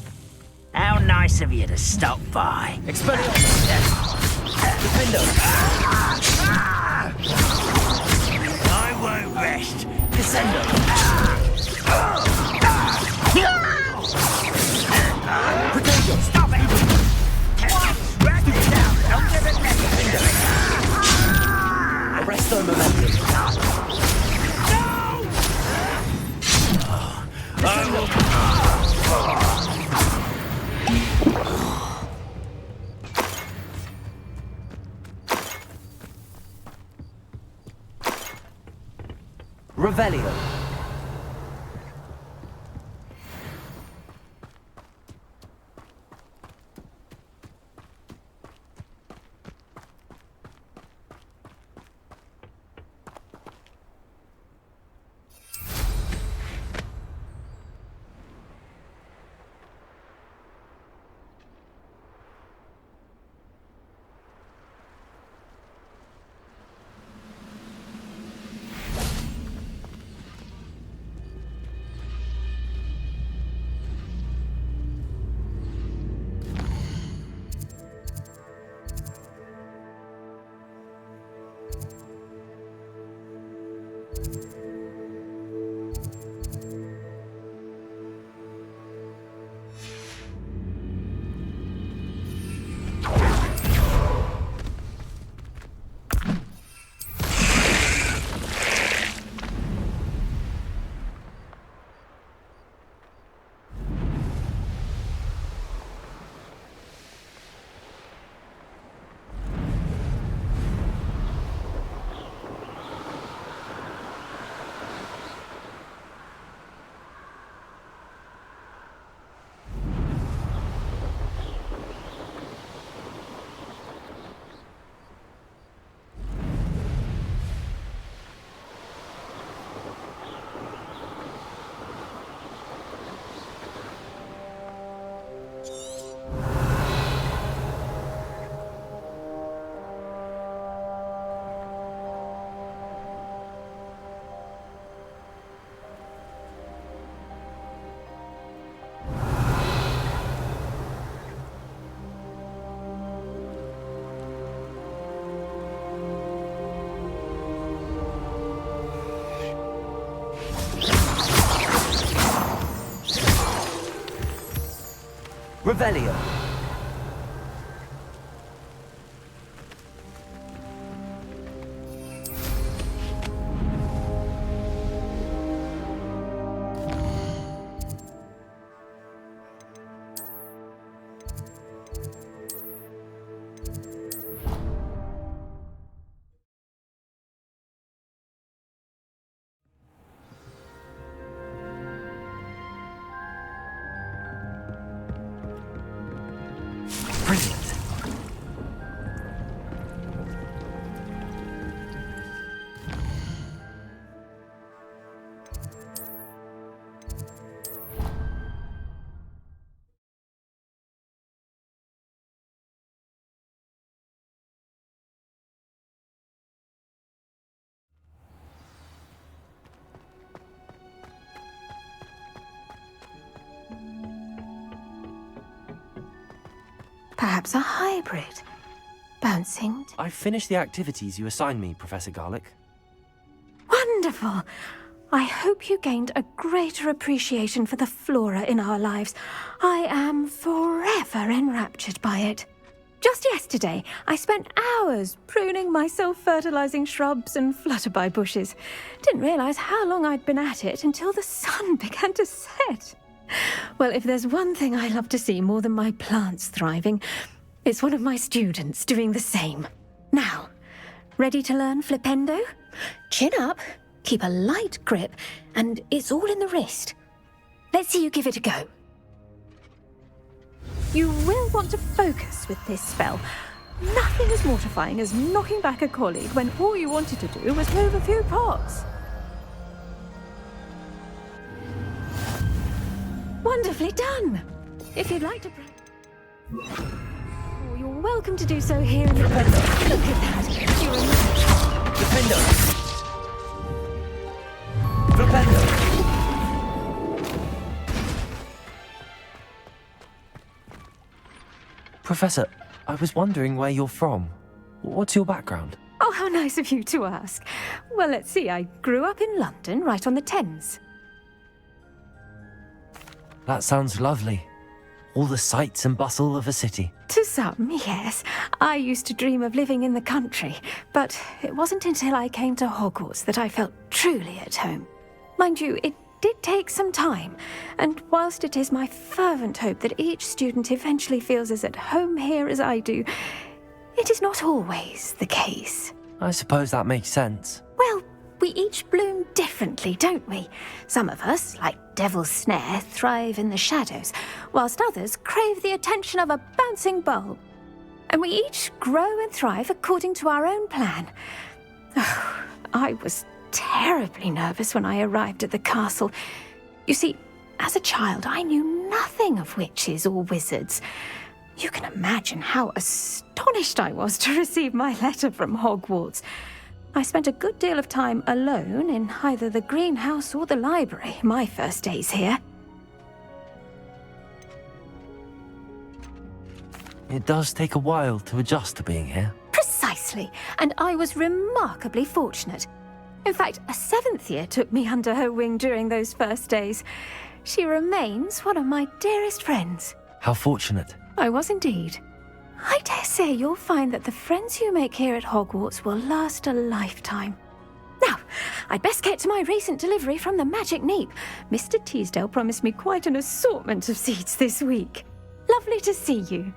How nice of you to stop by. Expelliarmus! Defendo! I won't rest. Descendo! Protego! Stop it! Drag it down! Don't give it negative! Arresto momentum! Revelio. Revelio. Brilliant. Perhaps a hybrid. Bouncing. I've finished the activities you assigned me, Professor Garlick. Wonderful! I hope you gained a greater appreciation for the flora in our lives. I am forever enraptured by it. Just yesterday, I spent hours pruning my self-fertilizing shrubs and flutterby bushes. Didn't realize how long I'd been at it until the sun began to set. Well, if there's one thing I love to see more than my plants thriving, it's one of my students doing the same. Now, ready to learn Flipendo? Chin up, keep a light grip, and it's all in the wrist. Let's see you give it a go. You will want to focus with this spell. Nothing as mortifying as knocking back a colleague when all you wanted to do was move a few pots. Wonderfully done! If you'd like to... Oh, you're welcome to do so here in the... Look at that! You're in... Defendo! Flipendo! Professor, I was wondering where you're from. What's your background? Oh, how nice of you to ask. Well, let's see. I grew up in London, right on the Thames. That sounds lovely. All the sights and bustle of a city. To some, yes. I used to dream of living in the country, but it wasn't until I came to Hogwarts that I felt truly at home. Mind you, it did take some time, and whilst it is my fervent hope that each student eventually feels as at home here as I do, it is not always the case. I suppose that makes sense. Well, we each bloom differently, don't we? Some of us, like Devil's Snare, thrive in the shadows, whilst others crave the attention of a bouncing bulb. And we each grow and thrive according to our own plan. Oh, I was terribly nervous when I arrived at the castle. You see, as a child, I knew nothing of witches or wizards. You can imagine how astonished I was to receive my letter from Hogwarts. I spent a good deal of time alone in either the greenhouse or the library my first days here. It does take a while to adjust to being here. Precisely, and I was remarkably fortunate. In fact, a 7th year took me under her wing during those first days. She remains one of my dearest friends. How fortunate. I was indeed. I dare say you'll find that the friends you make here at Hogwarts will last a lifetime. Now, I'd best get to my recent delivery from the Magic Neep. Mr. Teasdale promised me quite an assortment of seeds this week. Lovely to see you.